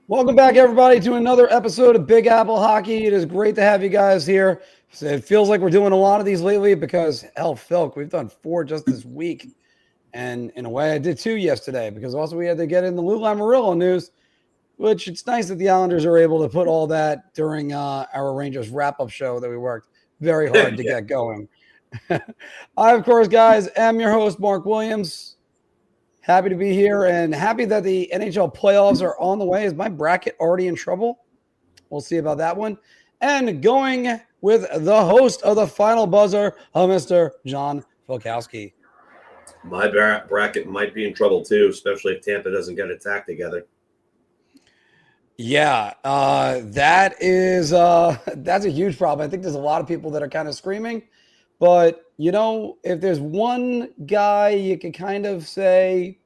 Welcome back, everybody, to another episode of Big Apple Hockey. It is great to have you guys here. It feels like we're doing a lot of these lately because, hell, Phil, we've done 4 just this week. And in a way, I did 2 yesterday because also we had to get in the Lou Lamoriello news, which it's nice that the Islanders are able to put all that during our Rangers wrap-up show that we worked very hard to get going. I, of course, guys, am your host, Mark Williams. Happy to be here and happy that the NHL playoffs are on the way. Is my bracket already in trouble? We'll see about that one. And going with the host of the Final Buzzer, Mr. John Filkowski. My bracket might be in trouble too, especially if Tampa doesn't get its act together. Yeah, that's a huge problem. I think there's a lot of people that are kind of screaming. But, you know, if there's one guy you can kind of say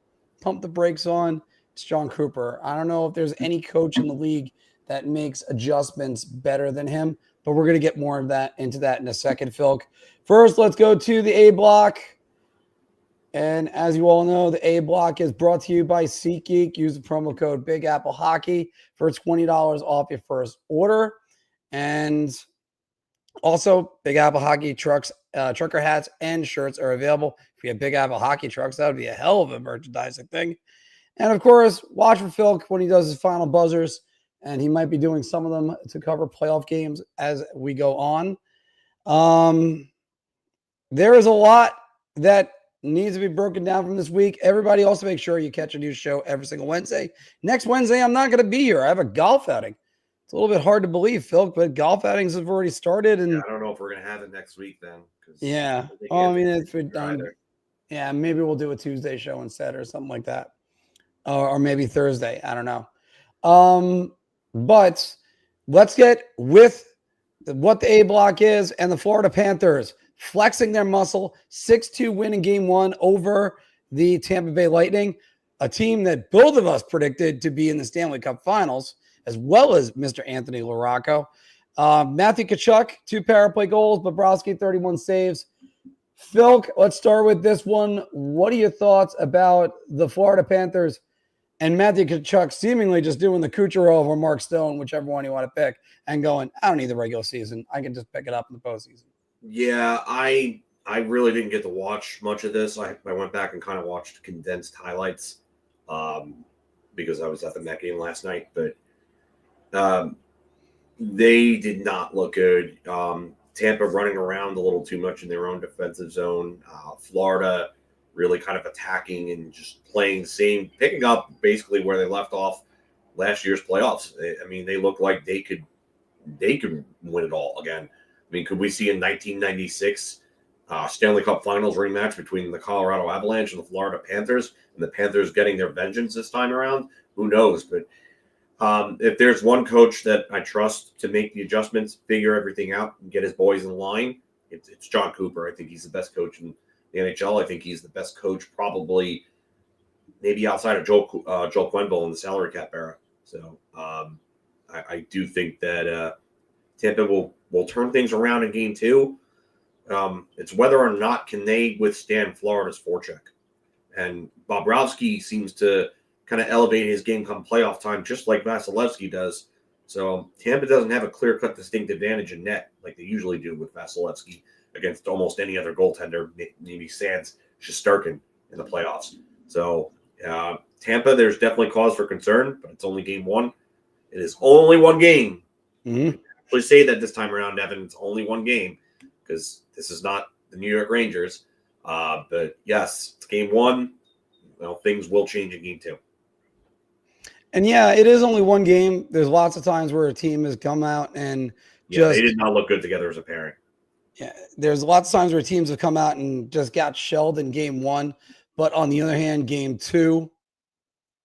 pump the brakes on, it's John Cooper. I don't know if there's any coach in the league that makes adjustments better than him, but we're going to get more of that into that in a second, Phil. First, let's go to the A block. And as you all know, the A block is brought to you by SeatGeek. Use the promo code Big Apple Hockey for $20 off your first order. And also, Big Apple Hockey trucker hats and shirts are available. If you have Big Apple Hockey trucks, that would be a hell of a merchandising thing. And of course, watch for Phil when he does his final buzzers, and he might be doing some of them to cover playoff games as we go on. There is a lot that needs to be broken down from this week. Everybody also make sure you catch a new show every single Wednesday. Next Wednesday, I'm not going to be here. I have a golf outing. It's a little bit hard to believe, Phil, but golf outings have already started. And yeah, I don't know if we're going to have it next week then. Yeah. Oh, I mean, if we're done, yeah, maybe we'll do a Tuesday show instead or something like that. Or maybe Thursday. I don't know. But let's get with what the A block is and the Florida Panthers flexing their muscle, 6-2 win in game 1 over the Tampa Bay Lightning, a team that both of us predicted to be in the Stanley Cup Finals, as well as Mr. Anthony LaRocco. Matthew Tkachuk, 2 power play goals, Bobrovsky, 31 saves. Phil, let's start with this one. What are your thoughts about the Florida Panthers and Matthew Tkachuk seemingly just doing the Kucherov or Mark Stone, whichever one you want to pick, and going, I don't need the regular season. I can just pick it up in the postseason. Yeah, I really didn't get to watch much of this. I went back and kind of watched condensed highlights because I was at the Met game last night. But they did not look good. Tampa running around a little too much in their own defensive zone. Florida really kind of attacking and just playing the same, picking up basically where they left off last year's playoffs. I mean, they look like they could win it all again. I mean, could we see a 1996 Stanley Cup Finals rematch between the Colorado Avalanche and the Florida Panthers, and the Panthers getting their vengeance this time around? Who knows? But if there's one coach that I trust to make the adjustments, figure everything out, and get his boys in line, it's John Cooper. I think he's the best coach in the NHL. I think he's the best coach probably maybe outside of Joel Quenneville in the salary cap era. So I do think that Tampa will turn things around in game 2. It's whether or not can they withstand Florida's forecheck. And Bobrovsky seems to kind of elevate his game come playoff time, just like Vasilevsky does. So Tampa doesn't have a clear-cut distinct advantage in net like they usually do with Vasilevsky against almost any other goaltender, maybe sans Shesterkin in the playoffs. So Tampa, there's definitely cause for concern, but it's only game 1. It is only one game. Mm-hmm. Actually say that this time around, Evan, it's only one game because this is not the New York Rangers. But yes, it's game 1. Well, things will change in game 2. And yeah, it is only one game. There's lots of times where a team has come out and they did not look good together as a pairing. Yeah, there's lots of times where teams have come out and just got shelled in game 1. But on the other hand, game 2,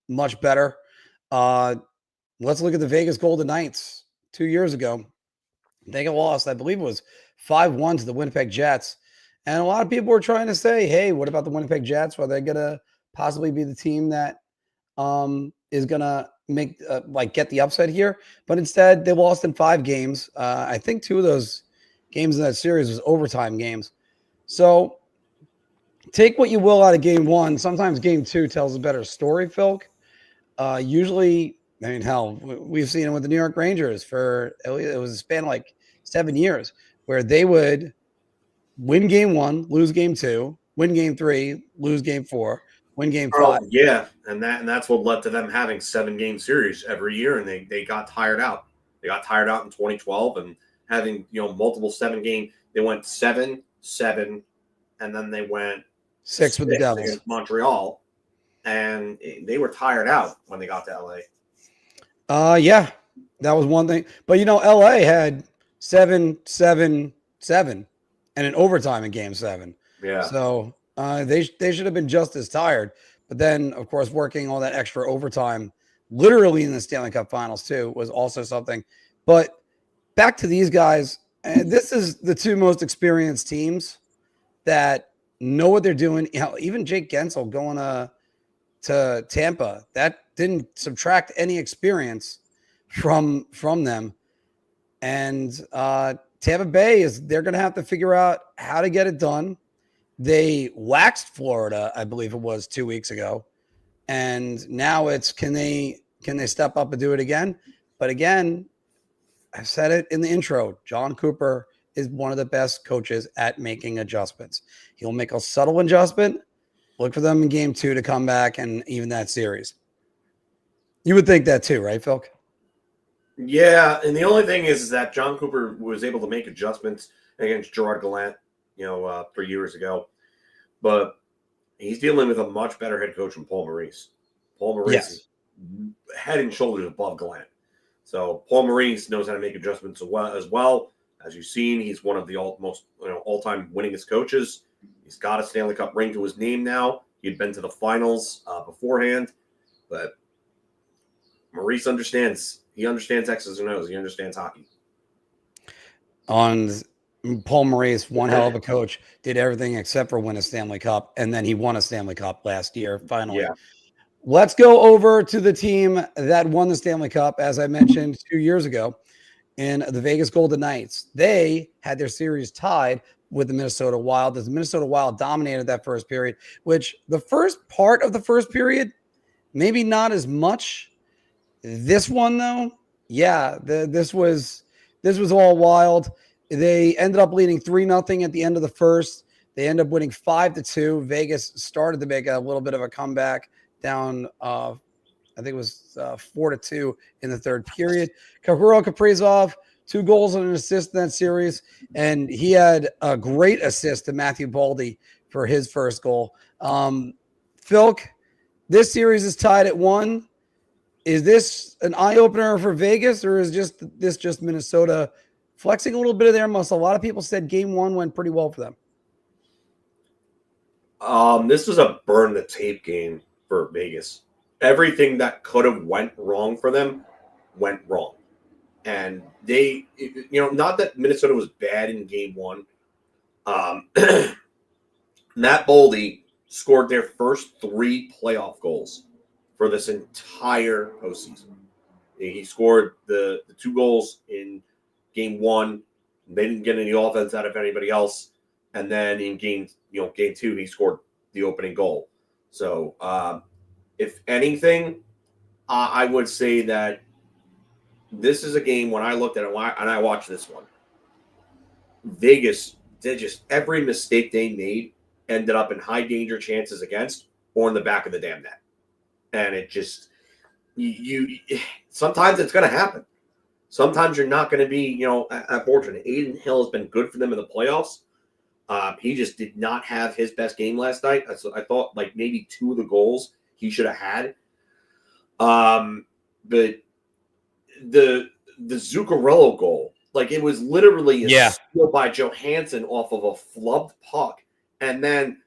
much better. Let's look at the Vegas Golden Knights 2 years ago. They got lost, I believe it was 5-1 to the Winnipeg Jets. And a lot of people were trying to say, hey, what about the Winnipeg Jets? Are they going to possibly be the team that is going to make get the upset here? But instead, they lost in 5 games. I think 2 of those games in that series was overtime games. So take what you will out of game 1. Sometimes game 2 tells a better story, Phil. Usually I mean, hell, we've seen it with the New York Rangers for it was a span of like 7 years where they would win game 1, lose game 2, win game 3, lose game 4, win game 5. Oh yeah, and that's what led to them having 7-game series every year, and they got tired out. They got tired out in 2012 and having multiple 7-game. They went 7-7, and then they went 6 with the Devils against Montreal, and they were tired out when they got to LA. Yeah, that was one thing. But LA had 7-7-7 and an overtime in game 7. Yeah. So they should have been just as tired. But then, of course, working all that extra overtime, literally in the Stanley Cup Finals too, was also something. But back to these guys, and this is the two most experienced teams that know what they're doing. Even Jake Gensel going to Tampa, that didn't subtract any experience from them. And Tampa Bay they're going to have to figure out how to get it done. They waxed Florida, I believe it was 2 weeks ago. And now it's can they step up and do it again? But again, I said it in the intro, John Cooper is one of the best coaches at making adjustments. He'll make a subtle adjustment. Look for them in game 2 to come back and even that series. You would think that too, right, Phil? Yeah, and the only thing is that John Cooper was able to make adjustments against Gerard Gallant, 3 years ago. But he's dealing with a much better head coach than Paul Maurice. Paul Maurice is head and shoulders above Gallant. So Paul Maurice knows how to make adjustments as well. As you've seen, he's one of the all-time winningest coaches. He's got a Stanley Cup ring to his name now. He'd been to the finals beforehand. But Maurice understands. He understands X's and O's. He understands hockey. On Paul Maurice, one hell of a coach, did everything except for win a Stanley Cup, and then he won a Stanley Cup last year, finally. Yeah. Let's go over to the team that won the Stanley Cup, as I mentioned 2 years ago, in the Vegas Golden Knights. They had their series tied with the Minnesota Wild. The Minnesota Wild dominated that first period, which the first part of the first period, maybe not as much. This one, though, yeah, this was all Wild. They ended up leading 3-0 at the end of the first. They ended up winning 5-2. Vegas started to make a little bit of a comeback down, I think it was 4-2 in the third period. Kirill Kaprizov, 2 goals and an assist in that series, and he had a great assist to Matthew Baldy for his first goal. Philk, this series is tied at 1. Is this an eye-opener for Vegas, or is this just Minnesota flexing a little bit of their muscle? A lot of people said game 1 went pretty well for them. This was a burn the tape game for Vegas. Everything that could have went wrong for them went wrong. And they, not that Minnesota was bad in game 1. Matt Boldy scored their first 3 playoff goals for this entire postseason. He scored the 2 goals in game 1. They didn't get any offense out of anybody else. And then in game 2, he scored the opening goal. So, if anything, I would say that this is a game when I looked at it and I watched this one. Vegas did just every mistake they made ended up in high danger chances against or in the back of the damn net. And it just, you sometimes it's going to happen. Sometimes you're not going to be, unfortunate. Aiden Hill has been good for them in the playoffs. He just did not have his best game last night. I thought like maybe 2 of the goals he should have had. But the Zuccarello goal, like it was literally a steal by Johansson off of a flubbed puck. And then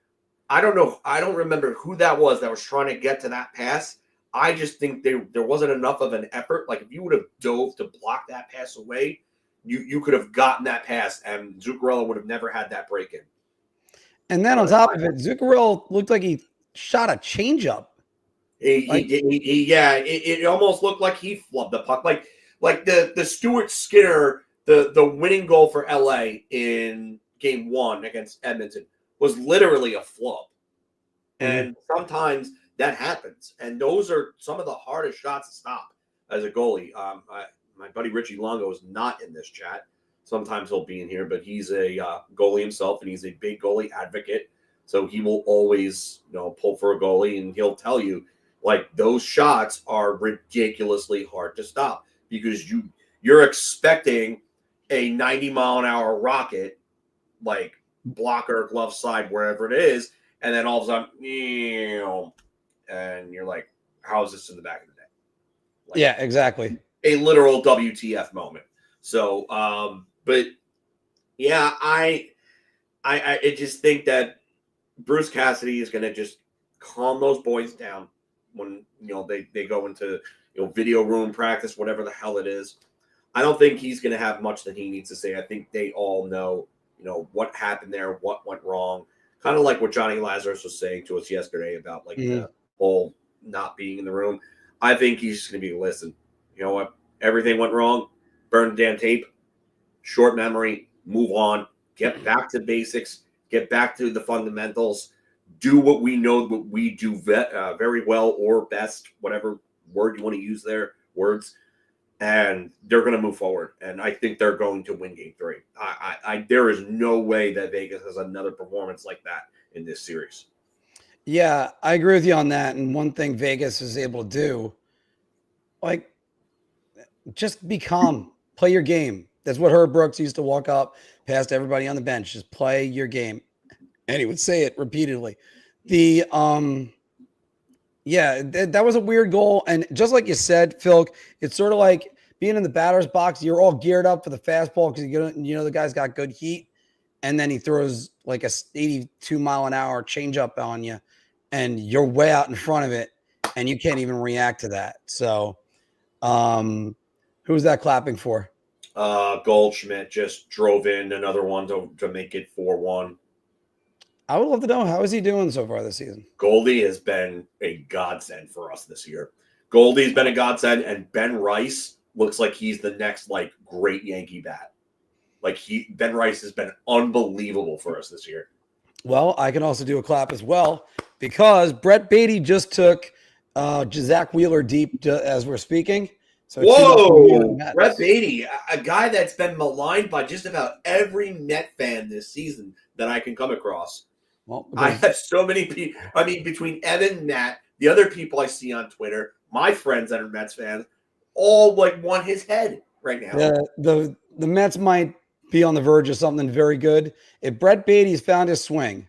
I don't remember who that was trying to get to that pass. I just think there wasn't enough of an effort. Like if you would have dove to block that pass away, you could have gotten that pass, and Zuccarello would have never had that break in. And then on top of it, Zuccarello looked like he shot a changeup. It almost looked like he flubbed the puck, like the Stuart Skinner, the winning goal for LA in game 1 against Edmonton was literally a flub. And sometimes that happens, and those are some of the hardest shots to stop. as a goalie. My buddy Richie Longo is not in this chat. Sometimes he'll be in here, but he's a goalie himself, and he's a big goalie advocate. So he will always, pull for a goalie, and he'll tell you, like, those shots are ridiculously hard to stop because you're expecting a 90-mile-an-hour rocket, like blocker, glove side, wherever it is, and then all of a sudden, and you're like, how is this in the back of the net? Like, yeah, exactly. A literal WTF moment. So, but yeah, I just think that Bruce Cassidy is going to just calm those boys down when they go into video room practice, whatever the hell it is. I don't think he's going to have much that he needs to say. I think they all know what happened there, what went wrong. Kind of like what Johnny Lazarus was saying to us yesterday about the whole not being in the room. I think he's just going to be, listen, you know what? Everything went wrong. Burn the damn tape. Short memory. Move on. Get back to basics. Get back to the fundamentals. Do what we know what we do very well or best, whatever word you want to use there, words. And they're going to move forward. And I think they're going to win Game 3. There is no way that Vegas has another performance like that in this series. Yeah, I agree with you on that. And one thing Vegas is able to do, just be calm, play your game. That's what Herb Brooks used to walk up past everybody on the bench. Just play your game. And he would say it repeatedly. That was a weird goal. And just like you said, Phil, it's sort of like being in the batter's box. You're all geared up for the fastball because the guy's got good heat. And then he throws like a 82-mile-an-hour changeup on you, and you're way out in front of it, and you can't even react to that. So, who's that clapping for? Goldschmidt just drove in another one to make it 4-1. I would love to know, how is he doing so far this season? Goldie has been a godsend for us this year. Goldie's been a godsend, and Ben Rice looks like he's the next great Yankee bat. Ben Rice has been unbelievable for us this year. Well, I can also do a clap as well because Brett Beatty just took Zach Wheeler deep as we're speaking. So whoa, Brett Beatty, a guy that's been maligned by just about every Met fan this season that I can come across. Well, I have so many people. I mean, between Evan, Matt, the other people I see on Twitter, my friends that are Mets fans, all want his head right now. The Mets might be on the verge of something very good. If Brett Beatty's found his swing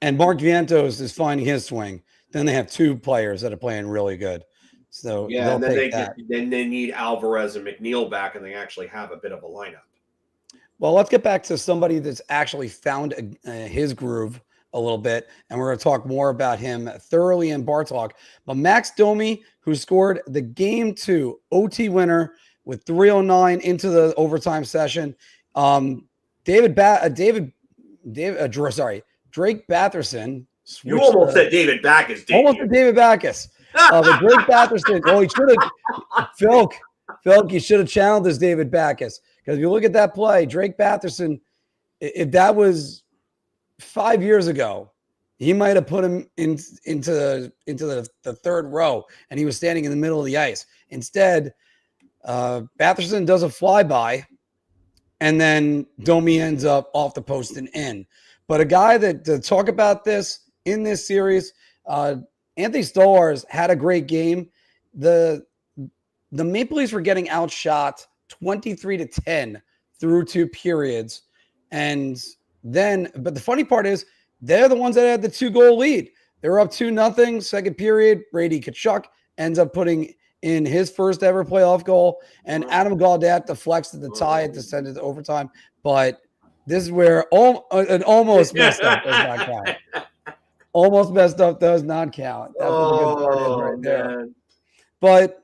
and Mark Vientos is finding his swing, then they have two players that are playing really good. So yeah, and then they need Alvarez and McNeil back, and they actually have a bit of a lineup. Well, let's get back to somebody that's actually found his groove a little bit, and we're going to talk more about him thoroughly in Bar Talk. But Max Domi, who scored the Game 2 OT winner with 3:09 into the overtime session. Drake Batherson. You almost said David Backes. Almost said David Backes. But Drake Batherson. Oh, he should have. Phil, you should have channeled this David Backes, because if you look at that play, Drake Batherson, if that was 5 years ago, he might have put him into the third row, and he was standing in the middle of the ice. Instead, Batherson does a flyby, and then Domi ends up off the post and in. But a guy that to talk about this in this series, Anthony Stolarz had a great game. The Maple Leafs were getting outshot 23-10 through 2 periods. But the funny part is they're the ones that had the 2-goal lead. They were up 2-0, second period. Brady Tkachuk ends up putting in his first ever playoff goal, and Adam Gaudette deflects to the tie at the send to overtime. But this is where an almost messed up does not count. Almost messed up does not count. That's what the good part is right there. But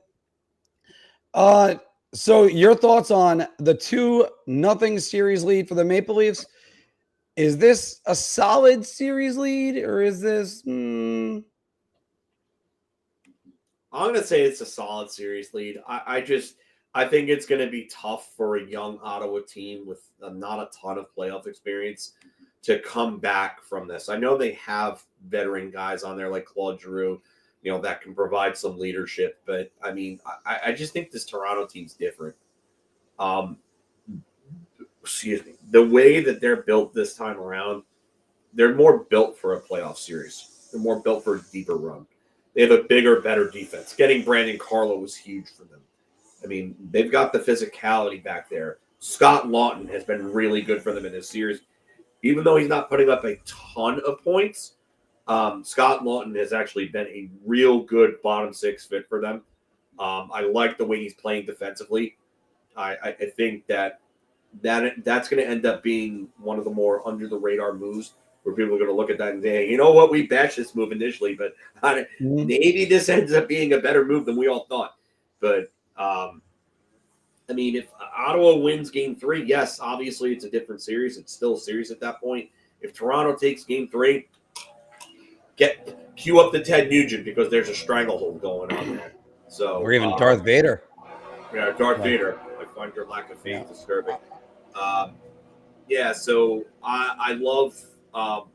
so your thoughts on the 2-0 series lead for the Maple Leafs? Is this a solid series lead, or is this? I'm going to say it's a solid series lead. I think it's going to be tough for a young Ottawa team with not a ton of playoff experience to come back from this. I know they have veteran guys on there like Claude Giroux, that can provide some leadership. But I mean, I just think this Toronto team's different. Excuse me. The way that they're built this time around, they're more built for a playoff series. They're more built for a deeper run. They have a bigger, better defense. Getting Brandon Carlo was huge for them. I mean, they've got the physicality back there. Scott Lawton has been really good for them in this series. Even though he's not putting up a ton of points, Scott Lawton has actually been a real good bottom six fit for them. I like the way he's playing defensively. I think that's going to end up being one of the more under the radar moves where people are going to look at that and say, you know what, we bashed this move initially, but maybe this ends up being a better move than we all thought. But I mean, if Ottawa wins Game 3, yes, obviously it's a different series. It's still a series at that point. If Toronto takes Game 3, cue up the Ted Nugent because there's a stranglehold going on there. So, or even Darth Vader. Yeah, Darth Vader. I find your lack of faith disturbing. So I love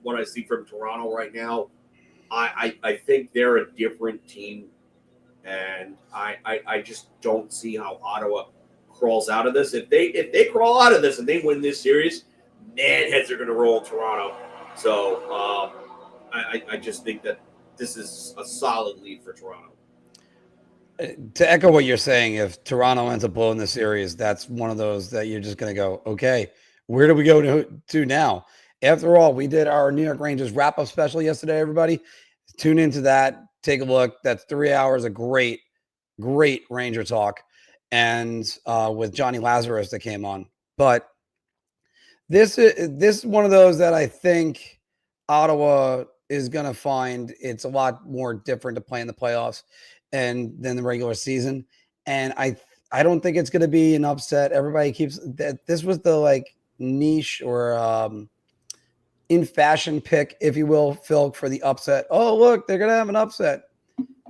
what I see from Toronto right now. I think they're a different team, and I just don't see how Ottawa crawls out of this. If they crawl out of this and they win this series, man, heads are going to roll Toronto. So I just think that this is a solid lead for Toronto. To echo what you're saying, if Toronto ends up blowing the series, that's one of those that you're just going to go, okay, where do we go to now? After all, we did our New York Rangers wrap-up special yesterday, everybody. Tune into that. Take a look. That's 3 hours of great Ranger talk. And with Johnny Lazarus that came on. But this is one of those that I think Ottawa is going to find it's a lot more different to play in the playoffs than the regular season. And I don't think it's going to be an upset. Everybody keeps that. This was the niche or in fashion pick, if you will, Phil, for the upset. Oh, look, they're going to have an upset.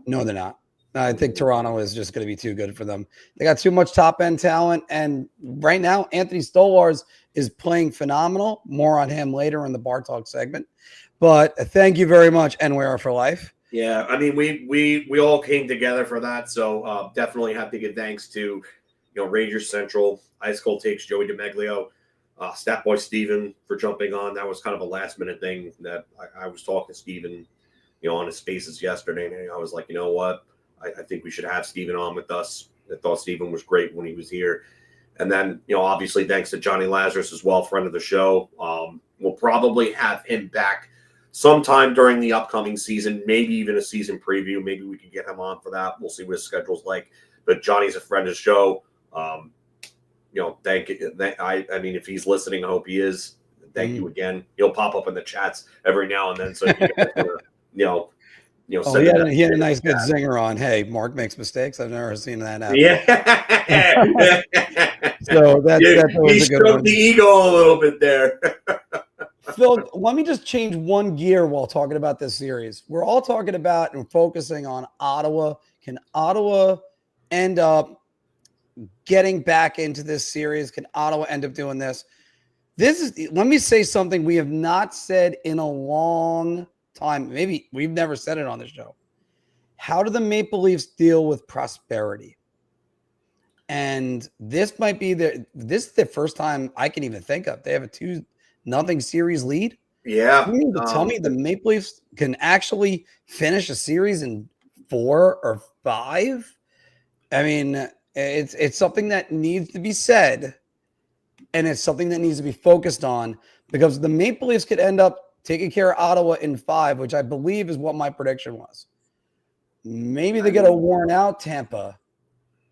No, they're not. I think Toronto is just going to be too good for them. They got too much top-end talent, and right now, Anthony Stolarz is playing phenomenal. More on him later in the Bar Talk segment. But thank you very much, NWR for life. Yeah, I mean, we all came together for that, so definitely have to give thanks to Rangers Central, Ice Cold Takes, Joey DeMeglio, Stat Boy Steven for jumping on. That was kind of a last-minute thing that I was talking to Steven, on his Spaces yesterday, and I was like, you know what? I think we should have Steven on with us. I thought Steven was great when he was here. And then, obviously, thanks to Johnny Lazarus as well, friend of the show. We'll probably have him back sometime during the upcoming season, maybe even a season preview. Maybe we can get him on for that. We'll see what his schedule's like. But Johnny's a friend of the show. Thank you. I mean, if he's listening, I hope he is. Thank you again. He'll pop up in the chats every now and then. So, he had a nice good zinger on. Hey, Mark makes mistakes. I've never seen that happen. Yeah. So he stroked the ego a little bit there. Phil, let me just change one gear while talking about this series. We're all talking about and focusing on Ottawa. Can Ottawa end up getting back into this series? Can Ottawa end up doing this? Let me say something we have not said in a long time. Maybe we've never said it on the show. How do the Maple Leafs deal with prosperity? And this might be this is the first time I can even think of. They have a 2-0 series lead. Yeah. You mean to tell me the Maple Leafs can actually finish a series in 4 or 5? I mean, it's something that needs to be said, and it's something that needs to be focused on, because the Maple Leafs could end up taking care of Ottawa in 5, which I believe is what my prediction was. Maybe they get a worn out Tampa,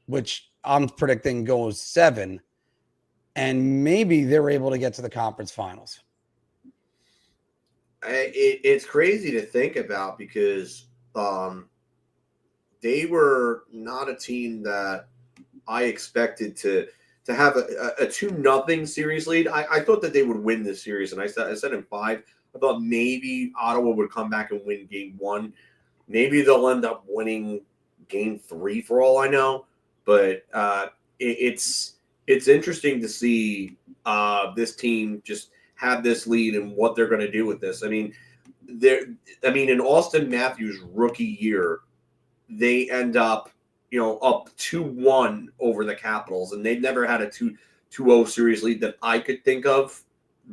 which I'm predicting goes 7, and maybe they're able to get to the conference finals. It's crazy to think about because they were not a team that I expected to have a 2-0 series lead. I thought that they would win this series, and I said in 5. I thought maybe Ottawa would come back and win Game 1. Maybe they'll end up winning Game 3 for all I know. But it's interesting to see this team just have this lead and what they're going to do with this. I mean, in Austin Matthews' rookie year, they end up, up 2-1 over the Capitals, and they've never had a 2-0 series lead that I could think of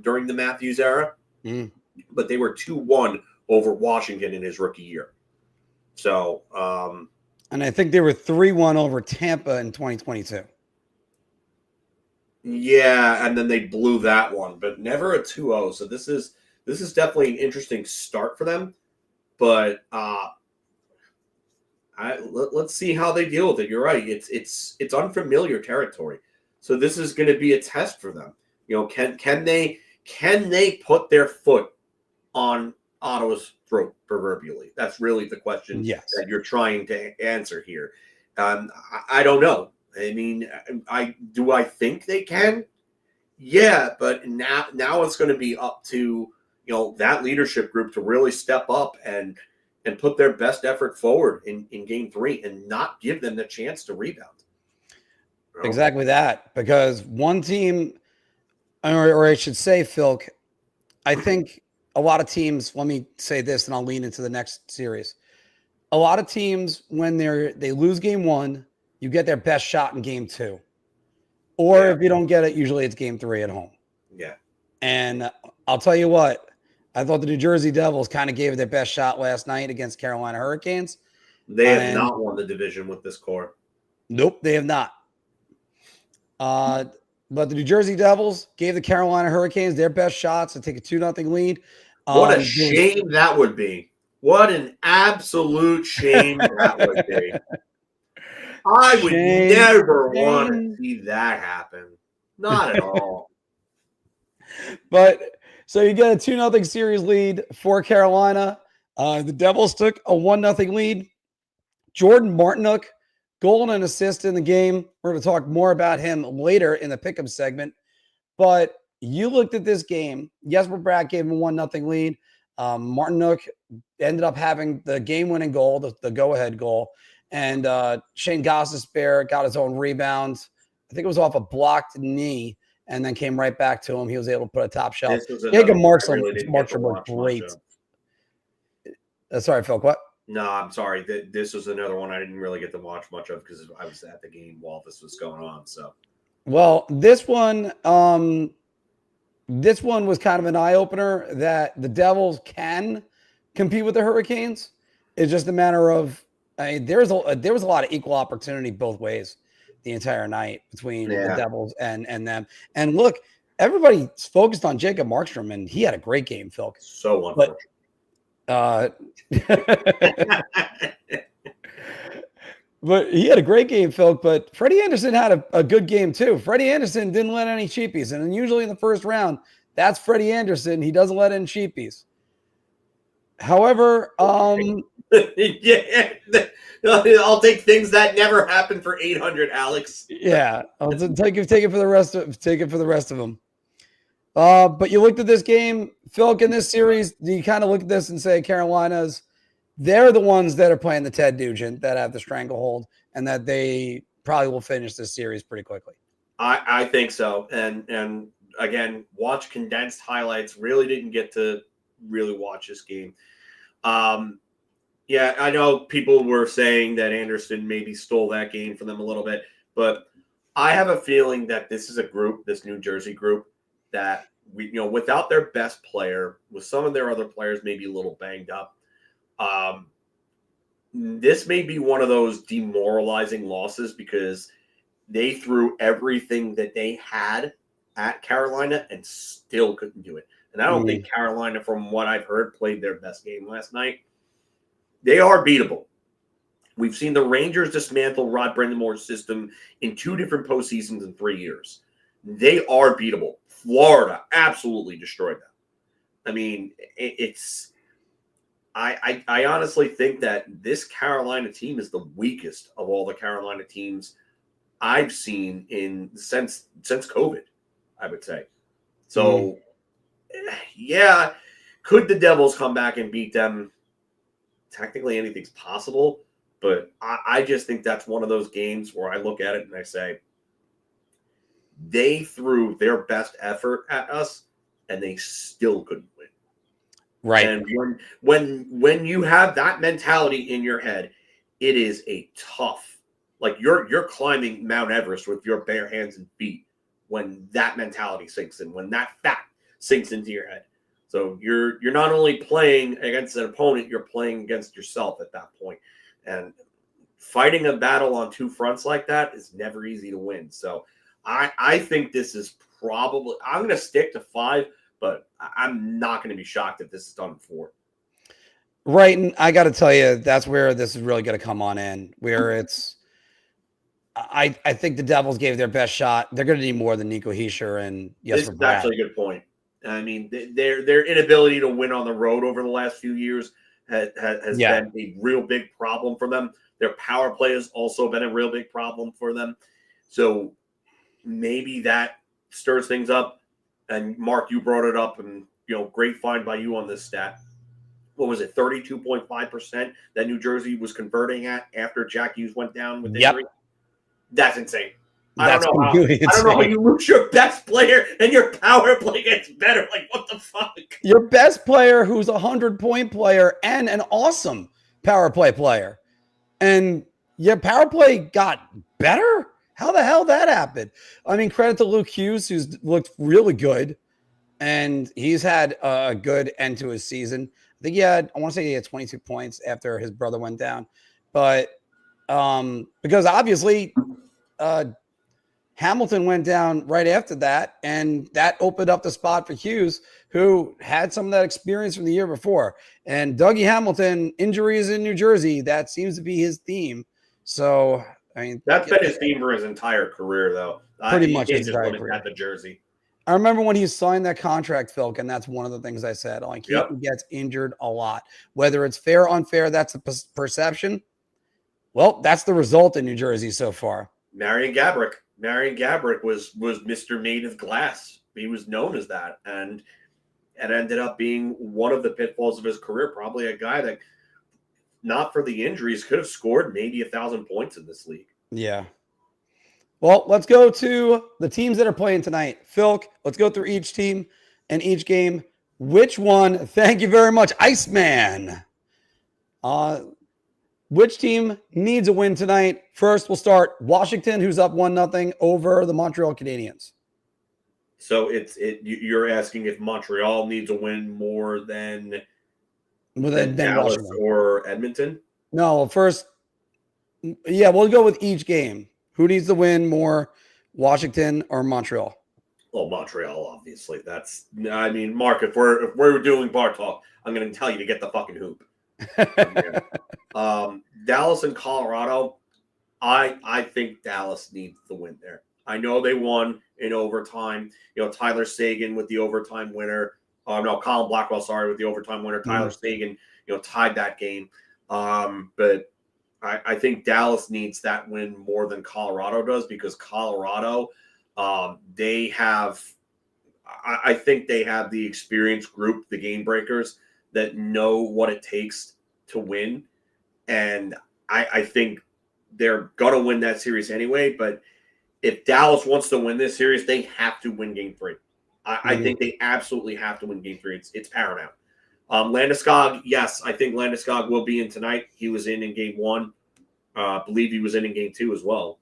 during the Matthews era. Mm. But they were 2-1 over Washington in his rookie year. So, and I think they were 3-1 over Tampa in 2022. Yeah, and then they blew that one, but never a 2-0. So this is definitely an interesting start for them. But let's see how they deal with it. You're right. It's unfamiliar territory. So this is going to be a test for them. Can they put their foot on Ottawa's throat proverbially? That's really the question that you're trying to answer here. I don't know. I mean, I think they can? Yeah, but now it's going to be up to that leadership group to really step up and put their best effort forward in game 3 and not give them the chance to rebound. Exactly that, because one team, or I should say, Phil, I think a lot of teams, let me say this and I'll lean into the next series. A lot of teams, when they lose game 1, you get their best shot in game 2. Or if you don't get it, usually it's game 3 at home. Yeah. And I'll tell you what, I thought the New Jersey Devils kind of gave their best shot last night against Carolina Hurricanes. They have not won the division with this core. Nope, they have not. But the New Jersey Devils gave the Carolina Hurricanes their best shots to take a 2-0 lead. What a shame that would be. What an absolute shame that would be. I would never want to see that happen. Not at all. But so you get a 2-0 series lead for Carolina. The Devils took a 1-0 lead. Jordan Martinook, goal and an assist in the game. We're going to talk more about him later in the pick'em segment. But you looked at this game. Jesper Bratt gave him a 1-0 lead. Martinook ended up having the game-winning goal, the go-ahead goal. And Shane Gostisbehere got his own rebound. I think it was off a blocked knee and then came right back to him. He was able to put a top shelf. Jacob Markstrom was great. Sorry, Phil, what? No, I'm sorry. This was another one I didn't really get to watch much of because I was at the game while this was going on. So, well, this one was kind of an eye-opener that the Devils can compete with the Hurricanes. It's just a matter of there was a lot of equal opportunity both ways the entire night between the Devils and them. And look, everybody's focused on Jacob Markstrom, and he had a great game, Phil. So unfortunate. But he had a great game, Phil. But Freddie Anderson had a good game too. Freddie Anderson didn't let any cheapies, and usually in the first round, that's Freddie Anderson. He doesn't let in cheapies. However, yeah, I'll take things that never happened for 800, Alex. Yeah, I'll take it for the rest of them. But you looked at this game, Phil, in this series. Do you kind of look at this and say they're the ones that are playing the Ted Nugent, that have the stranglehold, and that they probably will finish this series pretty quickly? I think so. And again, watch condensed highlights. Really didn't get to really watch this game. Yeah, I know people were saying that Anderson maybe stole that game from them a little bit, but I have a feeling that this is a group, this New Jersey group, that without their best player, with some of their other players maybe a little banged up, this may be one of those demoralizing losses because they threw everything that they had at Carolina and still couldn't do it. And I don't think Carolina, from what I've heard, played their best game last night. They are beatable. We've seen the Rangers dismantle Rod Brind'Amour's system in 2 different postseasons in 3 years. They are beatable. Florida absolutely destroyed them. I mean, I honestly think that this Carolina team is the weakest of all the Carolina teams I've seen since COVID, I would say. So, yeah, could the Devils come back and beat them? Technically, anything's possible, but I just think that's one of those games where I look at it and I say, they threw their best effort at us and they still couldn't win. Right. And when you have that mentality in your head, it is a tough, like you're climbing Mount Everest with your bare hands and feet when that mentality sinks in, when that fact sinks into your head. So you're not only playing against an opponent, you're playing against yourself at that point. And fighting a battle on two fronts like that is never easy to win. So I think this is probably, I'm going to stick to 5, but I'm not going to be shocked if this is done in 4. Right. And I got to tell you, that's where this is really going to come on in, where it's, I think the Devils gave their best shot. They're going to need more than Nico Hischier and This is actually a good point. I mean, their inability to win on the road over the last few years has been a real big problem for them. Their power play has also been a real big problem for them. So maybe that stirs things up. And Mark, you brought it up, and great find by you on this stat. What was it, 32.5% that New Jersey was converting at after Jack Hughes went down with injury? That's insane. I don't know how you lose your best player and your power play gets better. Like, what the fuck? Your best player, who's a 100-point player and an awesome power play player, and your power play got better? How the hell that happened? I mean, credit to Luke Hughes, who's looked really good, and he's had a good end to his season. I think I want to say he had 22 points after his brother went down. But because obviously Hamilton went down right after that, and that opened up the spot for Hughes, who had some of that experience from the year before. And Dougie Hamilton, injuries in New Jersey, that seems to be his theme. So, I mean, that's been his theme for his entire career, though. Pretty much his entire career. At the jersey. I remember when he signed that contract, Phil, and that's one of the things I said. Like, he gets injured a lot. Whether it's fair or unfair, that's a perception. Well, that's the result in New Jersey so far. Marian Gaborik was Mr. Made of Glass. He was known as that, and it ended up being one of the pitfalls of his career. Probably a guy that, not for the injuries, could have scored maybe 1,000 points in this league. Yeah. Well, let's go to the teams that are playing tonight. Phil, let's go through each team and each game. Which one? Thank you very much, Iceman. Which team needs a win tonight? First, we'll start Washington, who's up 1-0 over the Montreal Canadiens. So you're asking if Montreal needs a win more than Dallas Washington or Edmonton? No, first, we'll go with each game. Who needs to win more, Washington or Montreal? Well, Montreal, obviously. Mark, if we're doing bar talk, I'm going to tell you to get the fucking hoop. Dallas and Colorado, I think Dallas needs the win there. I know they won in overtime. Tyler Seguin with the overtime winner. Colin Blackwell, with the overtime winner. Tyler Seguin, tied that game. But I think Dallas needs that win more than Colorado does, because Colorado, I think they have the experienced group, the game breakers, that know what it takes to win. And I think they're going to win that series anyway. But if Dallas wants to win this series, they have to win game 3. I think they absolutely have to win game 3. It's paramount. Landeskog, yes, I think Landeskog will be in tonight. He was in game 1. I believe he was in game 2 as well.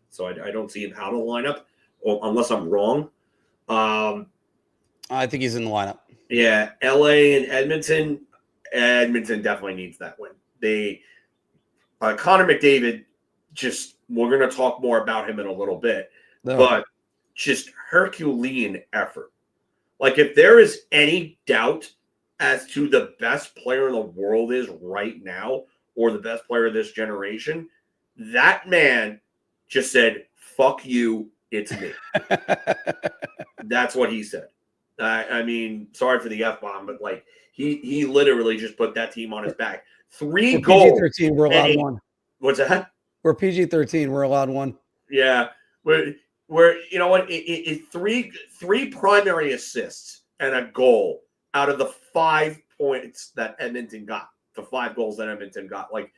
So I don't see him out of the lineup, unless I'm wrong. I think he's in the lineup. Yeah, LA and Edmonton. Edmonton definitely needs that win. Connor McDavid, we're going to talk more about him in a little bit, but just Herculean effort. Like, if there is any doubt as to the best player in the world is right now, or the best player of this generation, that man just said, "Fuck you, it's me." That's what he said. Sorry for the F-bomb, but he literally just put that team on his back. 3 goals. PG-13, we're allowed 1. What's that? We're PG-13, we're allowed 1. Yeah. We're you know what? Three primary assists and a goal out of the 5 points that Edmonton got. The 5 goals that Edmonton got. Like,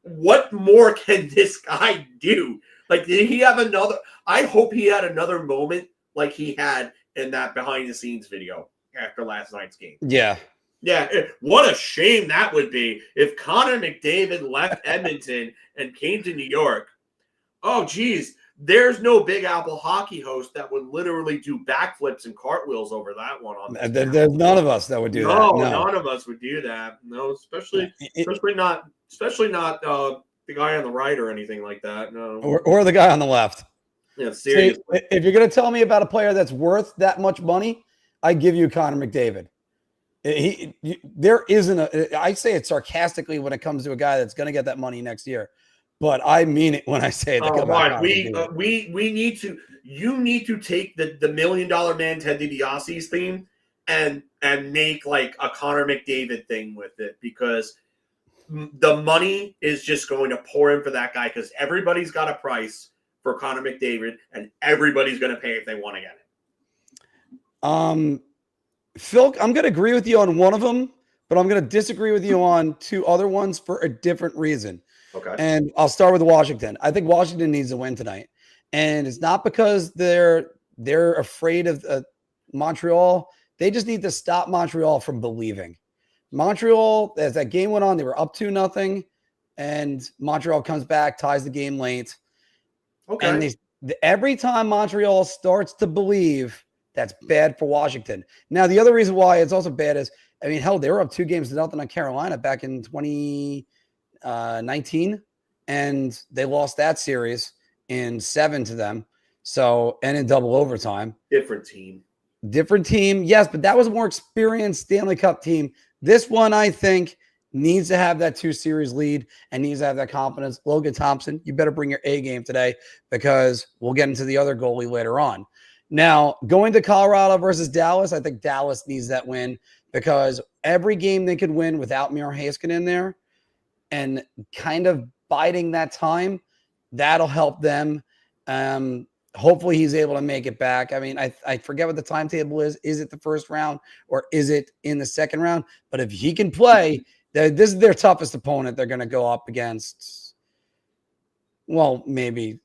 what more can this guy do? Like, did he have another? I hope he had another moment like he had in that behind the scenes video after last night's game. Yeah. Yeah, what a shame that would be if Connor McDavid left Edmonton and came to New York. Oh, geez. There's no Big Apple hockey host that would literally do backflips and cartwheels over that one on this. There's none of us that would do that. No, none of us would do that. No, especially not the guy on the right or anything like that. No, or the guy on the left. Yeah, seriously. See, if you're going to tell me about a player that's worth that much money, I give you Connor McDavid. There isn't a. I say it sarcastically when it comes to a guy that's going to get that money next year, but I mean it when I say it. Mark, we need to. You need to take the $1 Million Man Ted DiBiase's theme and make like a Connor McDavid thing with it, because the money is just going to pour in for that guy, because everybody's got a price for Connor McDavid and everybody's going to pay if they want to get it. Phil, I'm going to agree with you on one of them, but I'm going to disagree with you on two other ones for a different reason. Okay. And I'll start with Washington. I think Washington needs to win tonight. And it's not because they're afraid of Montreal. They just need to stop Montreal from believing. Montreal, as that game went on, they were up 2-0, and Montreal comes back, ties the game late. Okay. And every time Montreal starts to believe, that's bad for Washington. Now, the other reason why it's also bad is, I mean, hell, they were up 2-0 on Carolina back in 2019, and they lost that series in 7 to them. So, and in double overtime. Different team. Yes, but that was a more experienced Stanley Cup team. This one, I think, needs to have that 2-series lead and needs to have that confidence. Logan Thompson, you better bring your A game today, because we'll get into the other goalie later on. Now, going to Colorado versus Dallas, I think Dallas needs that win, because every game they could win without Miro Heiskanen in there and kind of biding that time, that'll help them. Hopefully he's able to make it back. I mean, I forget what the timetable is. Is it the first round or is it in the second round? But if he can play, this is their toughest opponent they're going to go up against. Well, maybe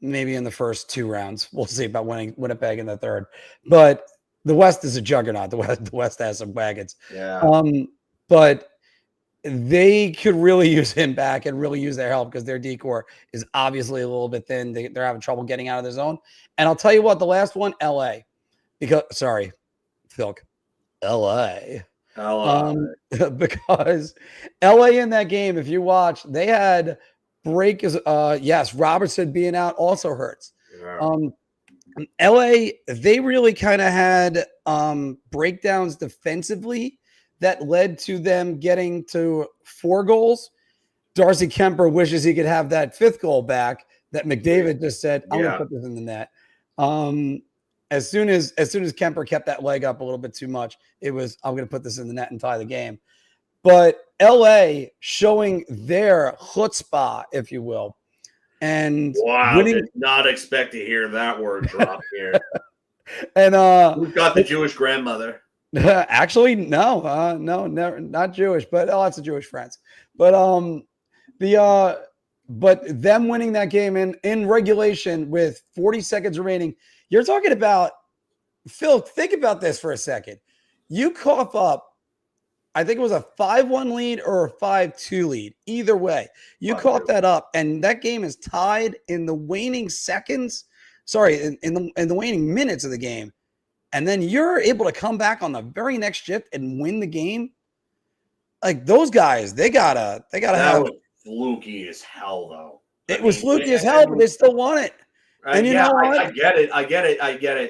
in the first 2 rounds. We'll see about winning Winnipeg in the third. But the West is a juggernaut. The West has some wagons. Yeah. But they could really use him back and really use their help, because their decor is obviously a little bit thin. They're having trouble getting out of their zone. And I'll tell you what, the last one, LA. Sorry, Phil. LA. Because LA in that game, if you watch, they had yes, Robertson being out also hurts. Yeah. LA, they really kind of had breakdowns defensively that led to them getting to 4 goals. Darcy Kemper wishes he could have that 5th goal back that McDavid just said, I'm going to put this in the net. As soon as Kemper kept that leg up a little bit too much, it was, I'm going to put this in the net and tie the game. But LA showing their chutzpah, if you will. And wow, did not expect to hear that word drop here. And we've got the Jewish grandmother. Actually, no, never, not Jewish, but lots of Jewish friends. But but them winning that game in regulation with 40 seconds remaining, you're talking about, Phil, think about this for a second. You cough up, I think it was a 5-1 lead or a 5-2 lead. Either way, you caught that up, and that game is tied in the waning seconds. Sorry, in the waning minutes of the game, and then you're able to come back on the very next shift and win the game. Like, those guys, they gotta that have. Was fluky as hell, though. It was fluky as hell, but they still won it. And you know what? I get it.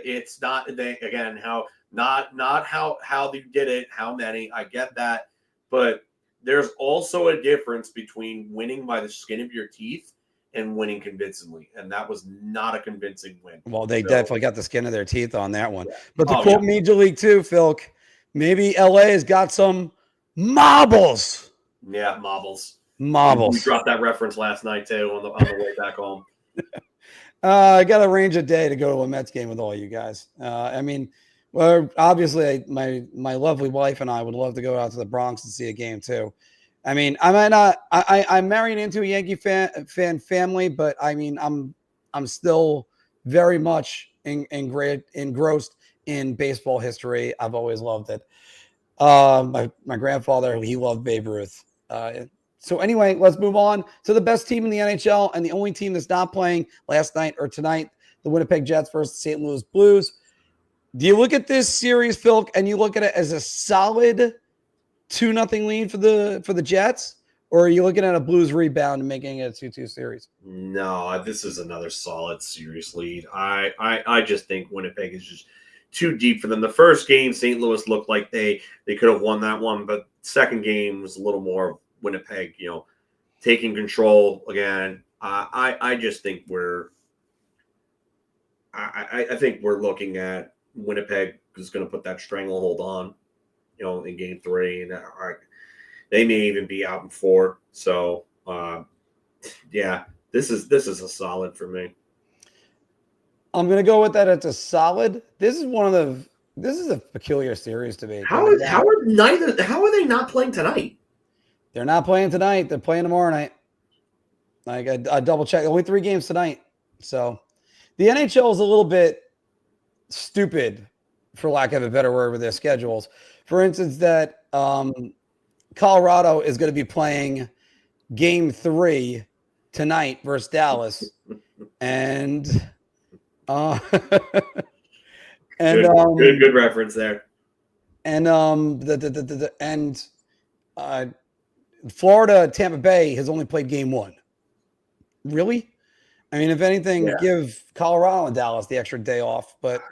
It's not again how. Not how they did it, how many. I get that. But there's also a difference between winning by the skin of your teeth and winning convincingly. And that was not a convincing win. Well, they definitely got the skin of their teeth on that one. But to quote Major League too, Phil, maybe LA has got some marbles. Yeah, marbles. Marbles. We dropped that reference last night too on the way back home. I got to arrange a day to go to a Mets game with all you guys. I mean, well, obviously, my lovely wife and I would love to go out to the Bronx and see a game too. I mean, I might not. I'm married into a Yankee fan family, but I mean, I'm still very much engrossed in baseball history. I've always loved it. My grandfather, he loved Babe Ruth. So anyway, let's move on to the best team in the NHL and the only team that's not playing last night or tonight, the Winnipeg Jets versus St. Louis Blues. Do you look at this series, Phil, and you look at it as a solid 2-0 lead for the Jets, or are you looking at a Blues rebound and making it a 2-2 series? No, this is another solid series lead. I just think Winnipeg is just too deep for them. The first game, St. Louis looked like they could have won that one, but second game was a little more Winnipeg, taking control again. I just think I think we're looking at Winnipeg is going to put that stranglehold on, in game 3, and they may even be out in 4. So, yeah, this is a solid for me. I'm going to go with that. It's a solid. This is a peculiar series to me. How are they not playing tonight? They're not playing tonight. They're playing tomorrow night. Like I double checked. Only 3 games tonight. So the NHL is a little bit stupid, for lack of a better word, with their schedules. For instance, that Colorado is going to be playing game 3 tonight versus Dallas. And good reference there. And Florida, Tampa Bay has only played game 1. Really? I mean, if anything, give Colorado and Dallas the extra day off, but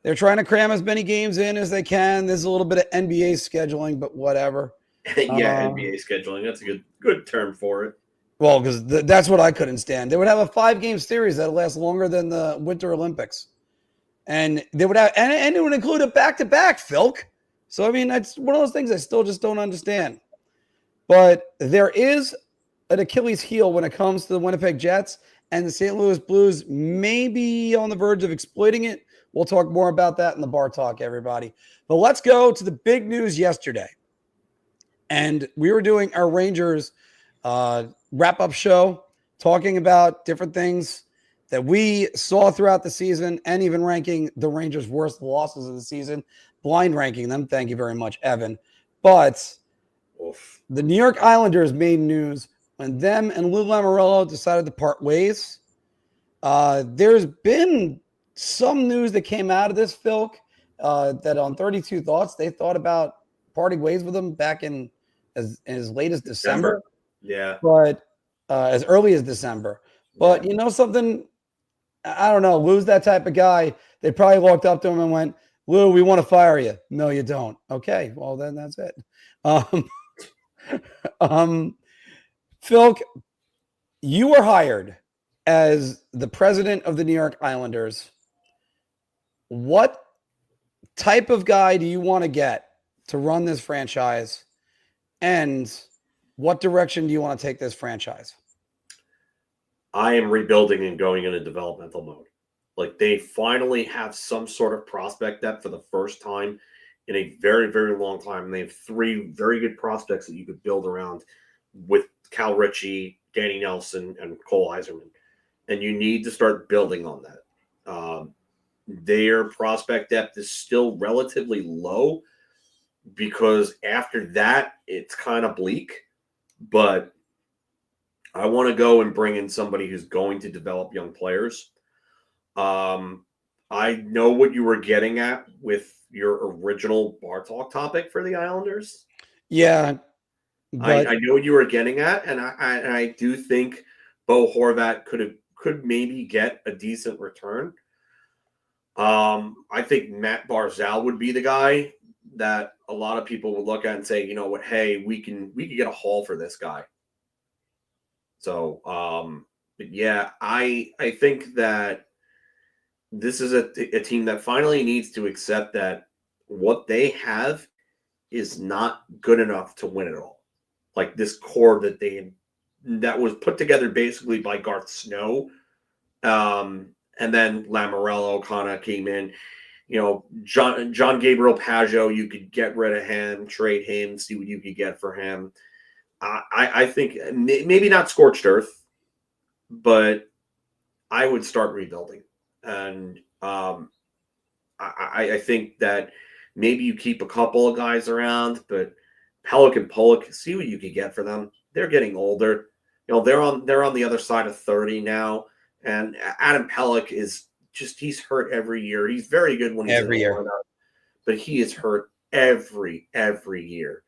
they're trying to cram as many games in as they can. There's a little bit of NBA scheduling, but whatever. NBA scheduling. That's a good term for it. Well, because that's what I couldn't stand. They would have a 5-game series that lasts longer than the Winter Olympics. And they would have, and it would include a back-to-back, Philk. So, I mean, that's one of those things I still just don't understand. But there is an Achilles heel when it comes to the Winnipeg Jets, and the St. Louis Blues may be on the verge of exploiting it. We'll talk more about that in the bar talk, everybody. But let's go to the big news yesterday. And we were doing our Rangers wrap-up show, talking about different things that we saw throughout the season, and even ranking the Rangers' worst losses of the season, blind ranking them. Thank you very much, Evan. But the New York Islanders made news when them and Lou Lamoriello decided to part ways. There's been some news that came out of this, Phil, that on 32 Thoughts, they thought about parting ways with him back in as late as December. Yeah. But as early as December. But you know something? I don't know. Lou's that type of guy. They probably walked up to him and went, "Lou, we want to fire you." "No, you don't." "Okay, well then that's it." Phil, you were hired as the president of the New York Islanders. What type of guy do you want to get to run this franchise? And what direction do you want to take this franchise? I am rebuilding and going into developmental mode. Like, they finally have some sort of prospect depth for the first time in a very, very long time. And they have 3 very good prospects that you could build around with Cal Ritchie, Danny Nelson, and Cole Eiserman. And you need to start building on that. Their prospect depth is still relatively low because after that, it's kind of bleak. But I want to go and bring in somebody who's going to develop young players. I know what you were getting at with your original bar talk topic for the Islanders. Yeah. I know what you were getting at, and I do think Bo Horvat could maybe get a decent return. I think Matt Barzal would be the guy that a lot of people would look at and say, you know what, hey, we can get a haul for this guy. So, but yeah, I think that this is a team that finally needs to accept that what they have is not good enough to win it all. Like this core that was put together basically by Garth Snow, and then Lamoriello kind of came in. You know, John Gabriel Pagio, you could get rid of him, trade him, see what you could get for him. I think maybe not scorched earth, but I would start rebuilding. And I think that maybe you keep a couple of guys around, but Pellick and Pollock, see what you can get for them. They're getting older. They're on the other side of 30 now. And Adam Pellick he's hurt every year. He's very good when he's in the lineup, but he is hurt every year.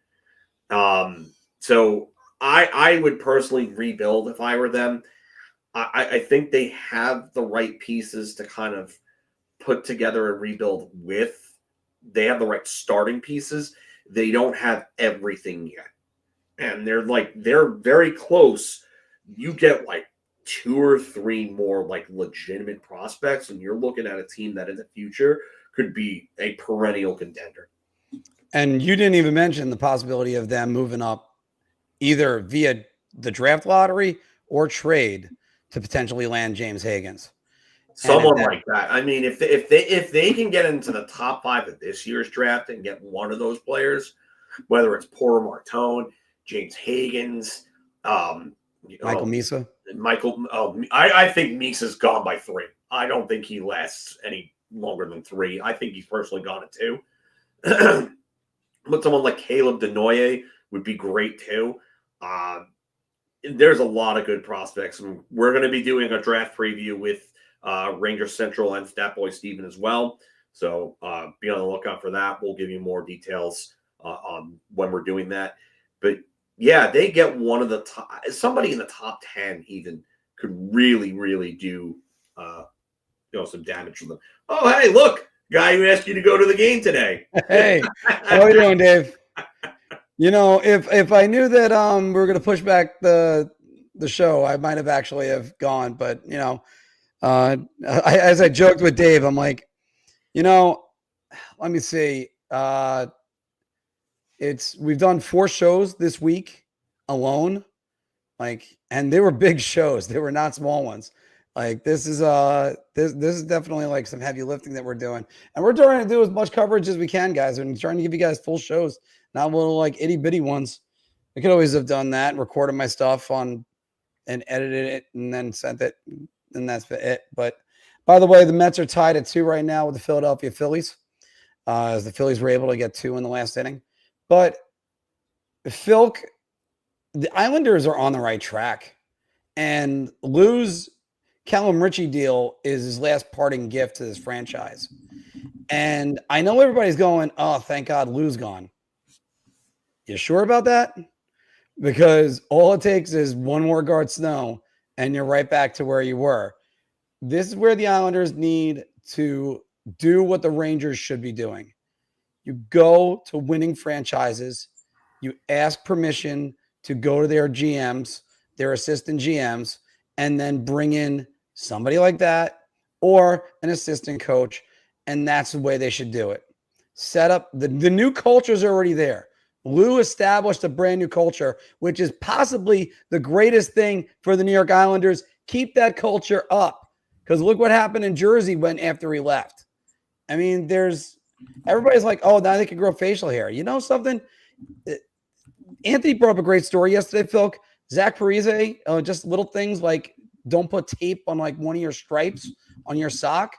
So I would personally rebuild if I were them. I think they have the right pieces to kind of put together a rebuild with. They have the right starting pieces. They don't have everything yet. And they're very close. You get like 2 or 3 more like legitimate prospects, and you're looking at a team that in the future could be a perennial contender. And you didn't even mention the possibility of them moving up either via the draft lottery or trade to potentially land James Higgins. Someone like that. I mean, if they can get into the top 5 of this year's draft and get one of those players, whether it's Porter Martone, James Higgins, Michael Misa. I think Misa's gone by 3. I don't think he lasts any longer than 3. I think he's personally gone at 2. But someone like Caleb Denoye would be great too. There's a lot of good prospects, and we're going to be doing a draft preview with Ranger Central and Stat Boy Steven as well. So be on the lookout for that. We'll give you more details on when we're doing that. But yeah, they get one of the top, somebody in the top 10 even could really do some damage to them. Oh, hey, look, guy who asked you to go to the game today. Hey, how are you doing, Dave? If I knew that we were going to push back the show, I might have actually have gone. But as I joked with Dave, I'm like, let me see. We've done 4 shows this week alone, and they were big shows. They were not small ones. This is definitely like some heavy lifting that we're doing, and we're trying to do as much coverage as we can, guys. And trying to give you guys full shows, not little like itty bitty ones. I could always have done that, recorded my stuff and edited it, and then sent it, and that's it. But by the way, the Mets are tied at 2 right now with the Philadelphia Phillies, as the Phillies were able to get 2 in the last inning. But Philk, the Islanders are on the right track, and Lou's Callum Ritchie deal is his last parting gift to this franchise. And I know everybody's going, oh, thank God Lou's gone. You sure about that? Because all it takes is one more Guard Snow, and you're right back to where you were. This is where the Islanders need to do what the Rangers should be doing. You go to winning franchises. You ask permission to go to their GMs, their assistant GMs, and then bring in somebody like that or an assistant coach, and that's the way they should do it. Set up the new culture is already there. Lou established a brand new culture, which is possibly the greatest thing for the New York Islanders. Keep that culture up, because look what happened in Jersey when after he left. I mean, everybody's like, oh, now they can grow facial hair. You know something? Anthony brought up a great story yesterday, Phil. Zach Parise, just little things like don't put tape on like one of your stripes on your sock.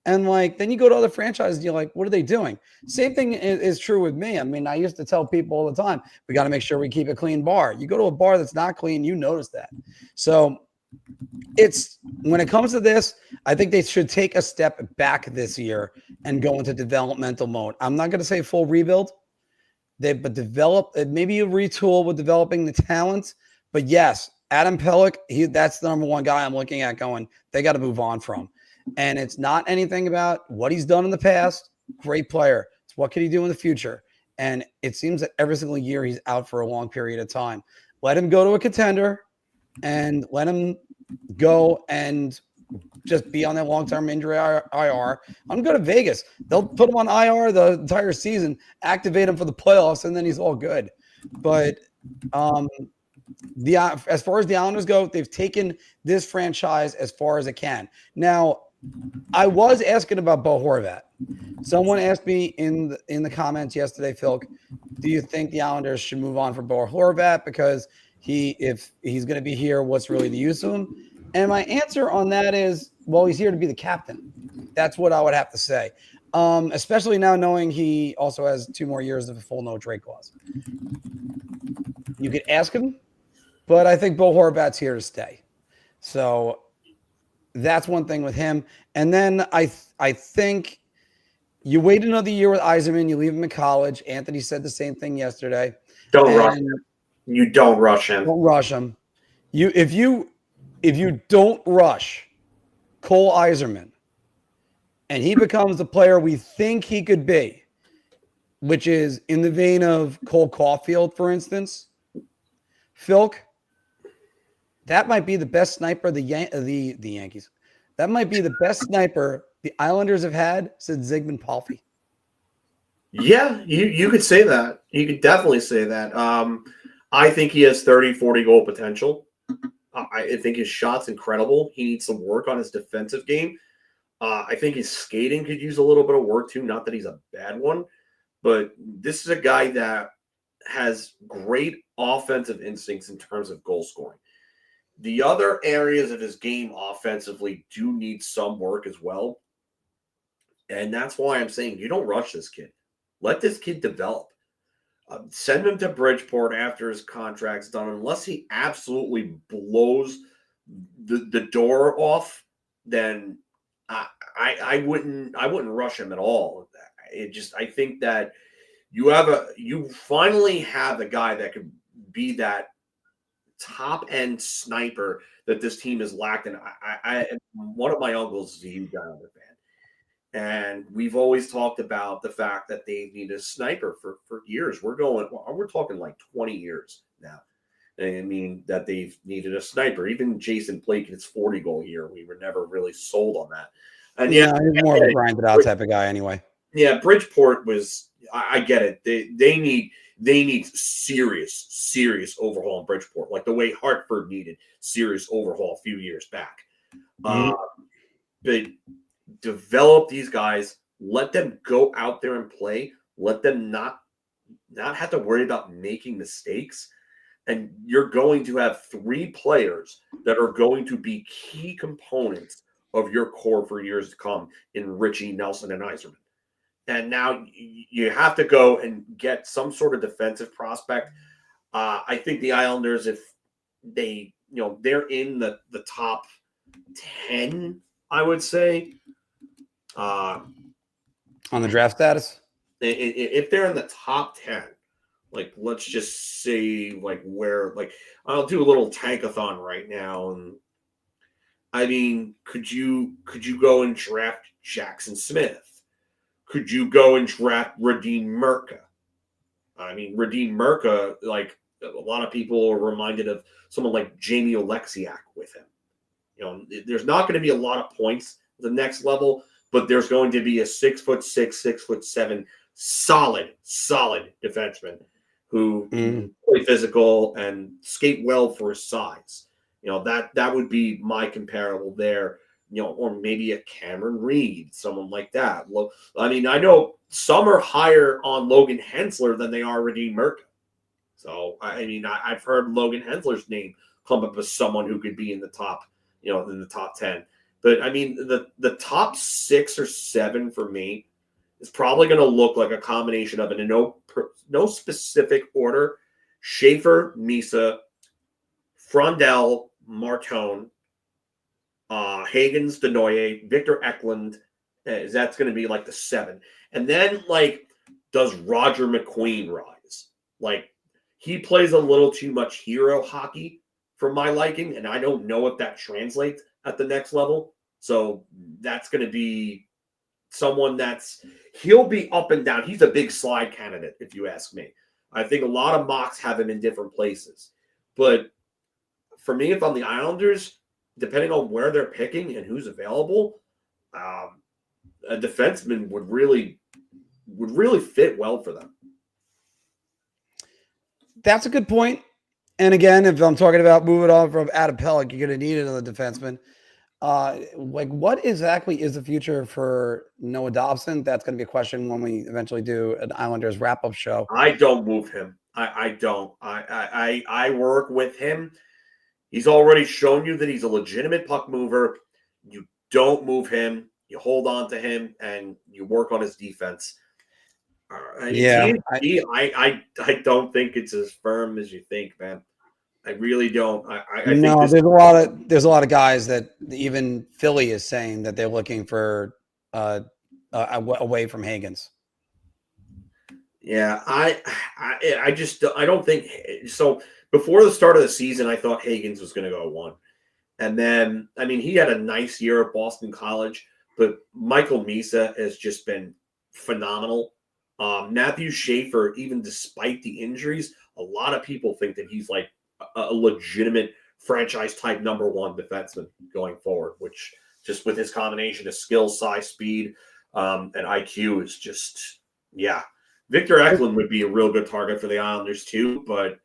And then you go to other franchises and you're like, what are they doing? Same thing is true with me. I mean, I used to tell people all the time, we got to make sure we keep a clean bar. You go to a bar that's not clean, you notice that. So when it comes to this, I think they should take a step back this year and go into developmental mode. I'm not going to say full rebuild, but develop, maybe a retool with developing the talent. But yes, Adam Pellick, that's the number one guy I'm looking at going, they got to move on from. And it's not anything about what he's done in the past. Great player. It's what can he do in the future. And it seems that every single year he's out for a long period of time. Let him go to a contender and let him go and just be on that long-term injury IR. I'm going to Vegas. They'll put him on IR the entire season, activate him for the playoffs, and then he's all good. But as far as the Islanders go, they've taken this franchise as far as it can. Now, I was asking about Bo Horvat. Someone asked me in the comments yesterday, Phil, do you think the Islanders should move on from Bo Horvat because if he's going to be here, what's really the use of him? And my answer on that is, well, he's here to be the captain. That's what I would have to say. Especially now knowing he also has 2 more years of a full no trade clause. You could ask him, but I think Bo Horvat's here to stay. So that's one thing with him. And then I think you wait another year with Yzerman. You leave him in college. Anthony said the same thing yesterday. Don't rush him. You don't rush him. Don't rush him. If you don't rush Cole Yzerman and he becomes the player we think he could be, which is in the vein of Cole Caulfield, for instance, Philk, that might be the best sniper the Yankees. That might be the best sniper the Islanders have had since Zygmunt Palffy. Yeah, you could say that. You could definitely say that. I think he has 30, 40 goal potential. I think his shot's incredible. He needs some work on his defensive game. I think his skating could use a little bit of work too. Not that he's a bad one, but this is a guy that has great offensive instincts in terms of goal scoring. The other areas of his game offensively do need some work as well. And that's why I'm saying you don't rush this kid. Let this kid develop. Send him to Bridgeport after his contract's done. Unless he absolutely blows the door off, then I wouldn't rush him at all. I think that you finally have a guy that could be that top end sniper that this team has lacked. And one of my uncles is a huge Islander fan. And we've always talked about the fact that they need a sniper for years. We're talking like 20 years now. I mean, that they've needed a sniper. Even Jason Blake in his 40-goal year, we were never really sold on that. And yeah, he's more of a grinded out type of guy anyway. Yeah, Bridgeport was. I get it. They need serious overhaul in Bridgeport, like the way Hartford needed serious overhaul a few years back. But develop these guys, let them go out there and play, let them not have to worry about making mistakes. And you're going to have 3 players that are going to be key components of your core for years to come in Richie, Nelson, and Yzerman. And now you have to go and get some sort of defensive prospect. I think the Islanders, if they, they're in the top 10, I would say. On the draft status? If they're in the top 10, like, let's just say, like, where, like, I'll do a little tankathon right now. And I mean, could you go and draft Jackson Smith? Could you go and draft Radim Merca? I mean, Radim Merca, like, a lot of people are reminded of someone like Jamie Oleksiak with him. There's not going to be a lot of points at the next level, but there's going to be a 6'6", 6'7", solid defenseman who can play physical and skate well for his size. That would be my comparable there. Or maybe a Cameron Reed, someone like that. Look, I mean, I know some are higher on Logan Hensler than they are Radim Merca. So, I mean, I've heard Logan Hensler's name come up as someone who could be in the top, in the top 10. But, I mean, the top 6 or 7 for me is probably going to look like a combination of, in no specific order, Schaefer, Misa, Frondell, Martone, Hagens, Denoye, Victor Eklund. That's going to be like the 7. And then, like, does Roger McQueen rise? Like, he plays a little too much hero hockey for my liking, and I don't know if that translates at the next level. So that's going to be someone he'll be up and down. He's a big slide candidate, if you ask me. I think a lot of mocks have him in different places. But for me, if I'm the Islanders, depending on where they're picking and who's available, a defenseman would really fit well for them. That's a good point. And again, if I'm talking about moving on from Adam Pelech, you're going to need another defenseman. Like, what exactly is the future for Noah Dobson? That's going to be a question when we eventually do an Islanders wrap-up show. I don't move him. I don't. I work with him. He's already shown you that he's a legitimate puck mover. You don't move him. you hold on to him, and you work on his defense. I mean, Yeah, TNT, I don't think it's as firm as you think, man. I really don't. I think no, this. there's a lot of guys that even Philly is saying that they're looking for away from Higgins. Yeah, I just I don't think so. Before the start of the season, I thought Higgins was going to go 1, and then I mean he had a nice year at Boston College, but Michael Misa has just been phenomenal. Matthew Schaefer, even despite the injuries, a lot of people think that he's like a legitimate franchise type #1 defenseman going forward, which just with his combination of skill, size, speed, and IQ is just, yeah. Victor Eklund would be a real good target for the Islanders too, but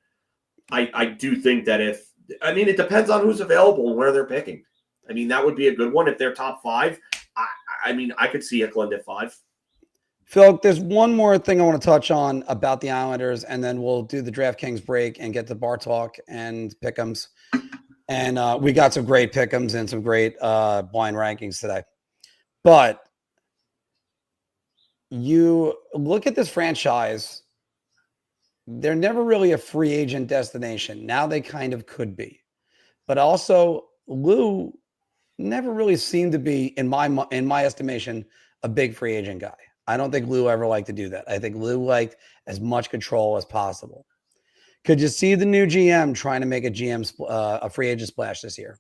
I do think that it depends on who's available and where they're picking. I mean, that would be a good one if they're top 5. I could see Eklund at 5. Phil, there's one more thing I want to touch on about the Islanders, and then we'll do the DraftKings break and get to bar talk and pick'ems. And we got some great pick'ems and some great blind rankings today. But you look at this franchise, they're never really a free agent destination. Now they kind of could be. But also, Lou never really seemed to be, in my estimation, a big free agent guy. I don't think Lou ever liked to do that. I think Lou liked as much control as possible. Could you see the new GM trying to make a free agent splash this year?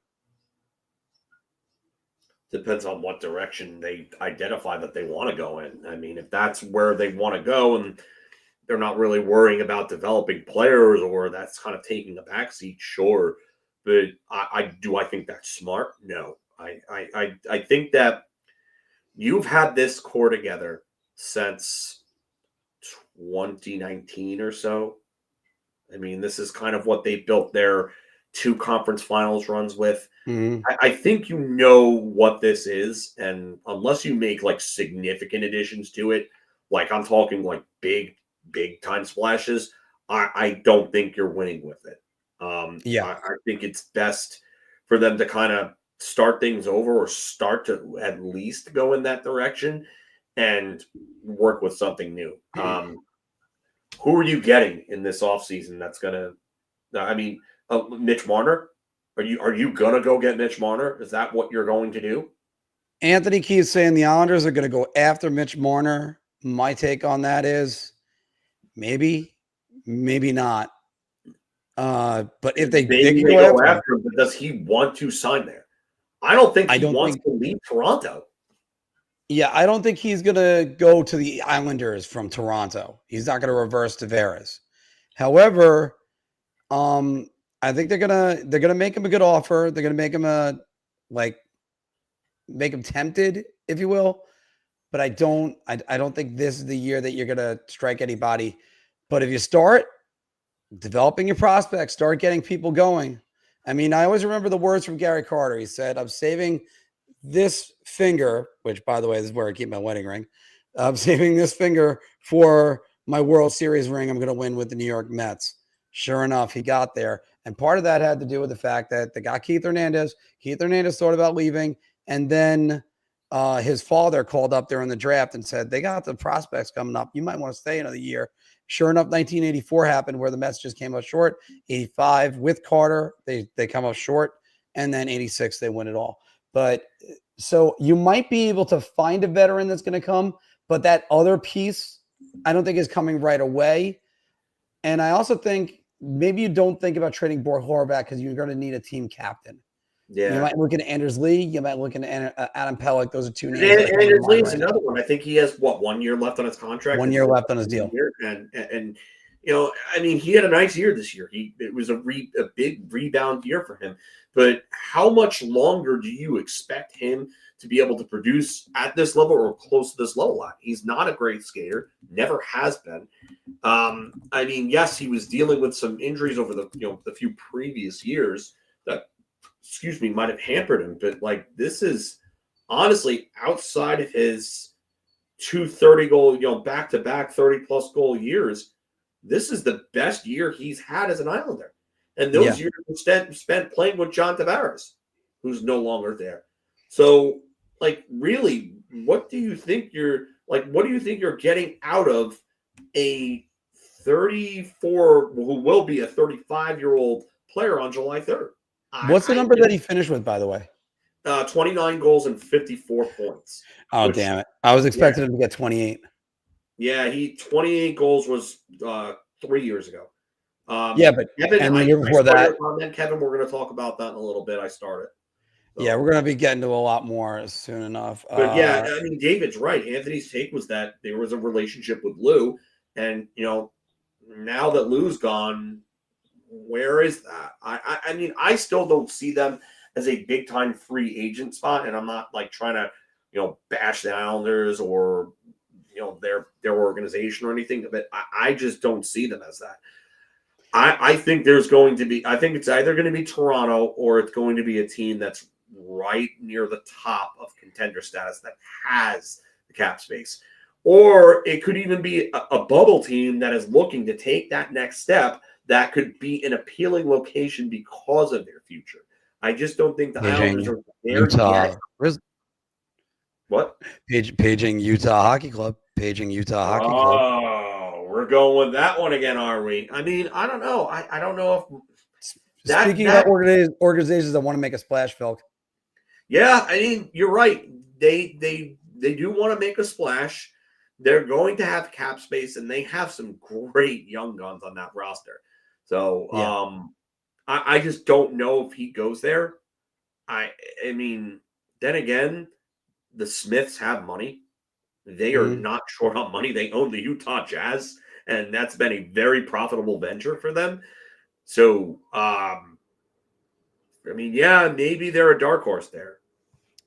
Depends on what direction they identify that they want to go in. I mean, if that's where they want to go and they're not really worrying about developing players, or that's kind of taking a backseat, sure. But I think that's smart? No. I think that you've had this core together since 2019 or so. I mean, this is kind of what they built their 2 conference finals runs with. Mm-hmm. I think you know what this is, and unless you make like significant additions to it, like I'm talking like big time splashes, I don't think you're winning with it. I think it's best for them to kind of start things over, or start to at least go in that direction and work with something new. Who are you getting in this offseason that's going to, I mean, Mitch Marner? Are you going to go get Mitch Marner? Is that what you're going to do? Anthony keeps saying the Islanders are going to go after Mitch Marner. My take on that is maybe not. But if they Maybe can go after him, but does he want to sign there? I don't think he wants to leave Toronto. Yeah, I don't think he's going to go to the Islanders from Toronto. He's not going to reverse Tavares. However, I think they're gonna make him a good offer. They're gonna make him make him tempted, if you will. But I don't think this is the year that you're gonna strike anybody. But if you start developing your prospects, start getting people going. I mean, I always remember the words from Gary Carter. He said, "I'm saving this finger," which, by the way, this is where I keep my wedding ring. "I'm saving this finger for my World Series ring I'm going to win with the New York Mets." Sure enough, he got there. And part of that had to do with the fact that they got Keith Hernandez. Keith Hernandez thought about leaving. And then his father called up there in the draft and said, they got the prospects coming up. You might want to stay another year. Sure enough, 1984 happened where the Mets just came up short. 85 with Carter, they come up short. And then 86, they win it all. But so you might be able to find a veteran that's going to come. But that other piece, I don't think is coming right away. And I also think maybe you don't think about trading Bort Horvath because you're going to need a team captain. Yeah. You might look at Anders Lee. You might look at Adam Pelech. Those are 2 names. Anders Lee is another one. I think he has, 1 year left on his contract? 1 year left on his deal. And I mean, he had a nice year this year. It was a big rebound year for him. But how much longer do you expect him to be able to produce at this level or close to this level at? He's not a great skater, never has been. I mean, yes, he was dealing with some injuries over the few previous years that, might have hampered him. But this is honestly outside of his 230 goal, back-to-back 30-plus goal years. This is the best year he's had as an Islander. And those years were spent playing with John Tavares, who's no longer there. So, really, what do you think you're getting out of a 34 who will be a 35-year-old player on July 3rd? What's the number that he finished with, by the way? 29 goals and 54 points. Oh, damn it. I was expecting him to get 28. Yeah, 28 goals was 3 years ago. But Kevin, and the year before that. Kevin, we're going to talk about that in a little bit. I started. So. Yeah, we're going to be getting to a lot more soon enough. But yeah, I mean, David's right. Anthony's take was that there was a relationship with Lou. And, now that Lou's gone, where is that? I mean, I still don't see them as a big-time free agent spot. And I'm not, trying to, bash the Islanders or, their organization or anything. But I just don't see them as that. I think there's going to be – I think it's either going to be Toronto or it's going to be a team that's right near the top of contender status that has the cap space. Or it could even be a bubble team that is looking to take that next step that could be an appealing location because of their future. I just don't think the Islanders are there Utah. yet. What? Paging Utah Hockey Club. Paging Utah Hockey Club. Oh, we're going with that one again, are we? I mean, I don't know. I don't know if Speaking about organizations that want to make a splash, Phil. Yeah, I mean, you're right. They do want to make a splash. They're going to have cap space, and they have some great young guns on that roster. So I just don't know if he goes there. I mean, then again, the Smiths have money. They are not short on money. They own the Utah Jazz, and that's been a very profitable venture for them. So, I mean, yeah, maybe they're a dark horse there.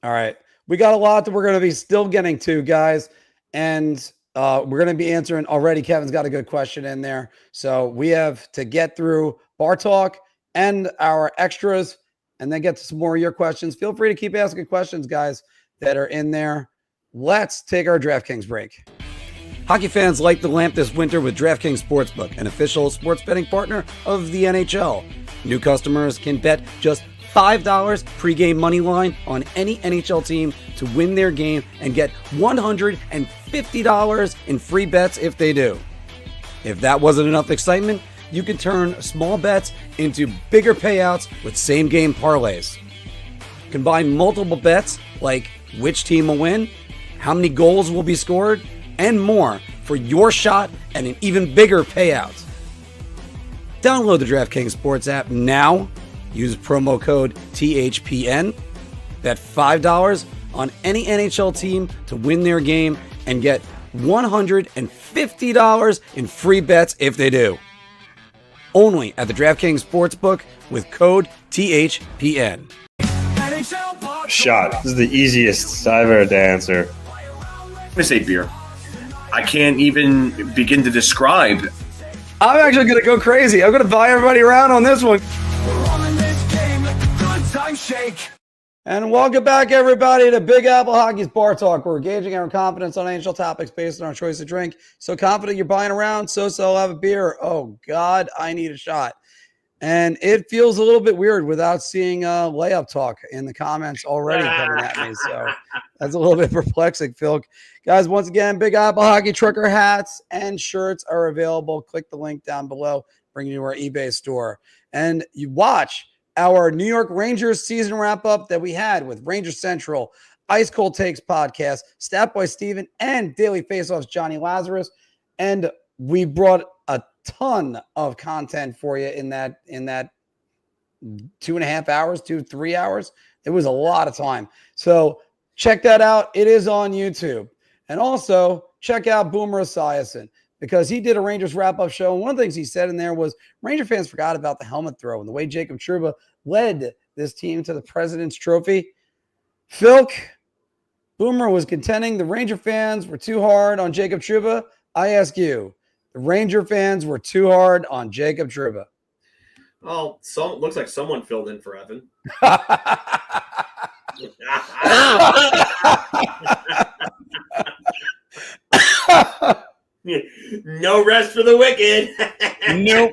All right. We got a lot that we're going to be still getting to, guys. And we're going to be answering already. Kevin's got a good question in there. So we have to get through bar talk and our extras and then get to some more of your questions. Feel free to keep asking questions, guys, that are in there. Let's take our DraftKings break. Hockey fans light the lamp this winter with DraftKings Sportsbook, an official sports betting partner of the NHL. New customers can bet just $5 pregame money line on any NHL team to win their game and get $150 in free bets if they do. If that wasn't enough excitement, you can turn small bets into bigger payouts with same-game parlays. Combine multiple bets like which team will win, how many goals will be scored, and more for your shot at an even bigger payout. Download the DraftKings Sports app now. Use promo code THPN. Bet $5 on any NHL team to win their game and get $150 in free bets if they do. Only at the DraftKings Sportsbook with code THPN. Shot. This is the easiest I've ever to answer. I'm going to say beer. I can't even begin to describe. I'm actually going to go crazy. I'm going to buy everybody around on this one. And welcome back, everybody, to Big Apple Hockey's Bar Talk. We're gauging our confidence on NHL topics based on our choice of drink. So confident you're buying around, so I'll have a beer. Oh, God, I need a shot. And it feels a little bit weird without seeing layup talk in the comments already coming at me. So that's a little bit perplexing, Phil. Guys, once again, Big Apple Hockey trucker hats and shirts are available. Click the link down below, bring you to our eBay store. And you watch our New York Rangers season wrap-up that we had with Ranger Central, Ice Cold Takes podcast, Stat Boy Steven, and Daily Faceoffs Johnny Lazarus. And we brought a ton of content for you in that 2.5 hours, 3 hours. It was a lot of time. So check that out. It is on YouTube. And also check out Boomer Esiason because he did a Rangers wrap-up show. And one of the things he said in there was Ranger fans forgot about the helmet throw and the way Jacob Trouba led this team to the President's Trophy. Philk, Boomer was contending the Ranger fans were too hard on Jacob Trouba. I ask you, the Ranger fans were too hard on Jacob Trouba. Well, looks like someone filled in for Evan. No rest for the wicked. Nope.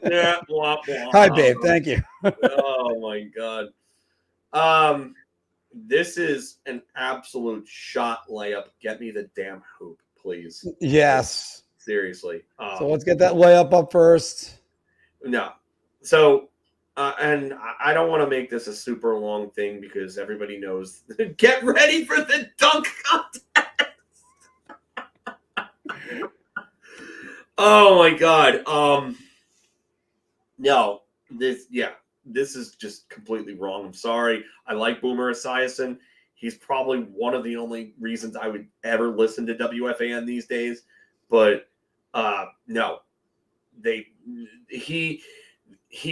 Yeah, wah, wah. Hi, babe. Thank you. Oh my God. this is an absolute shot layup. Get me the damn hoop, please. Yes. Seriously. So let's get that layup up first. No. So, and I don't want to make this a super long thing because everybody knows. Get ready for the dunk contest. Oh my God. No, this is just completely wrong. I'm sorry. I like Boomer Esiason. He's probably one of the only reasons I would ever listen to WFAN these days. But no, he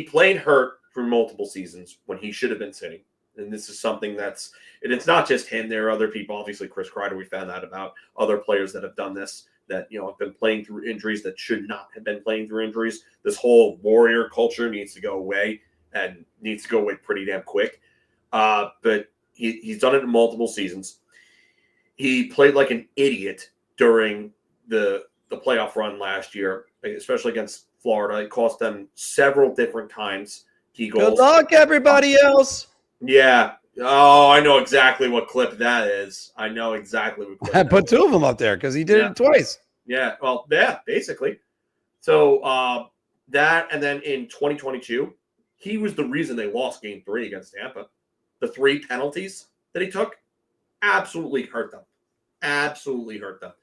played hurt for multiple seasons when he should have been sitting. And this is something and it's not just him. There are other people. Obviously, Chris Kreider, we found out about other players that have done this, that, have been playing through injuries that should not have been playing through injuries. This whole warrior culture needs to go away, and needs to go away pretty damn quick. But he's done it in multiple seasons. He played like an idiot during the playoff run last year, especially against Florida. It cost them several different times. Good luck, everybody else. Yeah. Oh, I know exactly what clip that is. I know exactly what clip I put two of them up there because he did it twice. Yeah. Well, yeah, basically. So that, and then in 2022, he was the reason they lost Game 3 against Tampa. The 3 penalties that he took absolutely hurt them. Absolutely hurt them.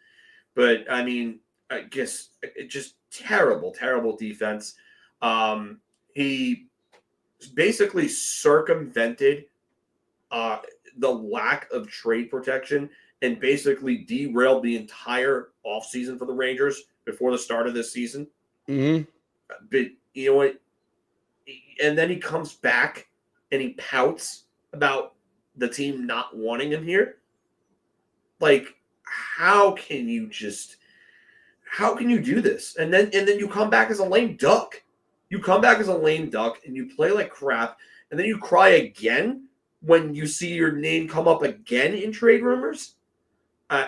But, I mean, I guess it just terrible, terrible defense. He basically circumvented the lack of trade protection and basically derailed the entire offseason for the Rangers before the start of this season. Mm-hmm. But you know what? And then he comes back and he pouts about the team not wanting him here. Like, how can you do this? And then you come back as a lame duck. You come back as a lame duck and you play like crap, and then you cry again when you see your name come up again in trade rumors. No,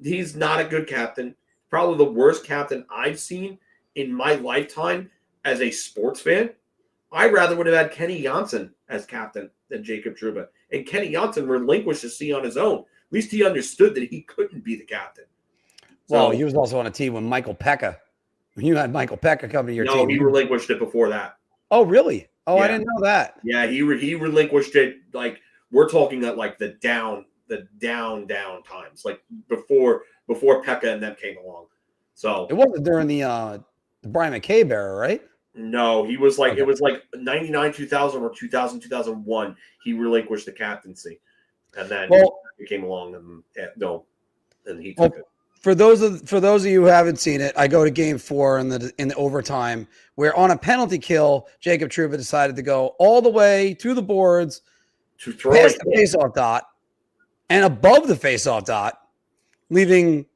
he's not a good captain. Probably the worst captain I've seen in my lifetime as a sports fan. I rather would have had Kenny Janssen as captain than Jacob Trouba. And Kenny Janssen relinquished the seat on his own. At least he understood that he couldn't be the captain. Well, he was also on a team with Michael Pekka. When you had Michael Pekka coming to your team. No, he relinquished it before that. Oh, really? Oh, Yeah. I didn't know that. Yeah, he relinquished it. Like, we're talking at like the down times, like before Pekka and them came along. So it wasn't during the Brian McCabe era, right? No, he was like, It was like 99, 2000 or 2000, 2001. He relinquished the captaincy, and then he came along and he took it. For those of you who haven't seen it, I go to Game 4 in the overtime, where on a penalty kill, Jacob Trouba decided to go all the way to the boards, to throw past the faceoff dot, and above the faceoff dot, leaving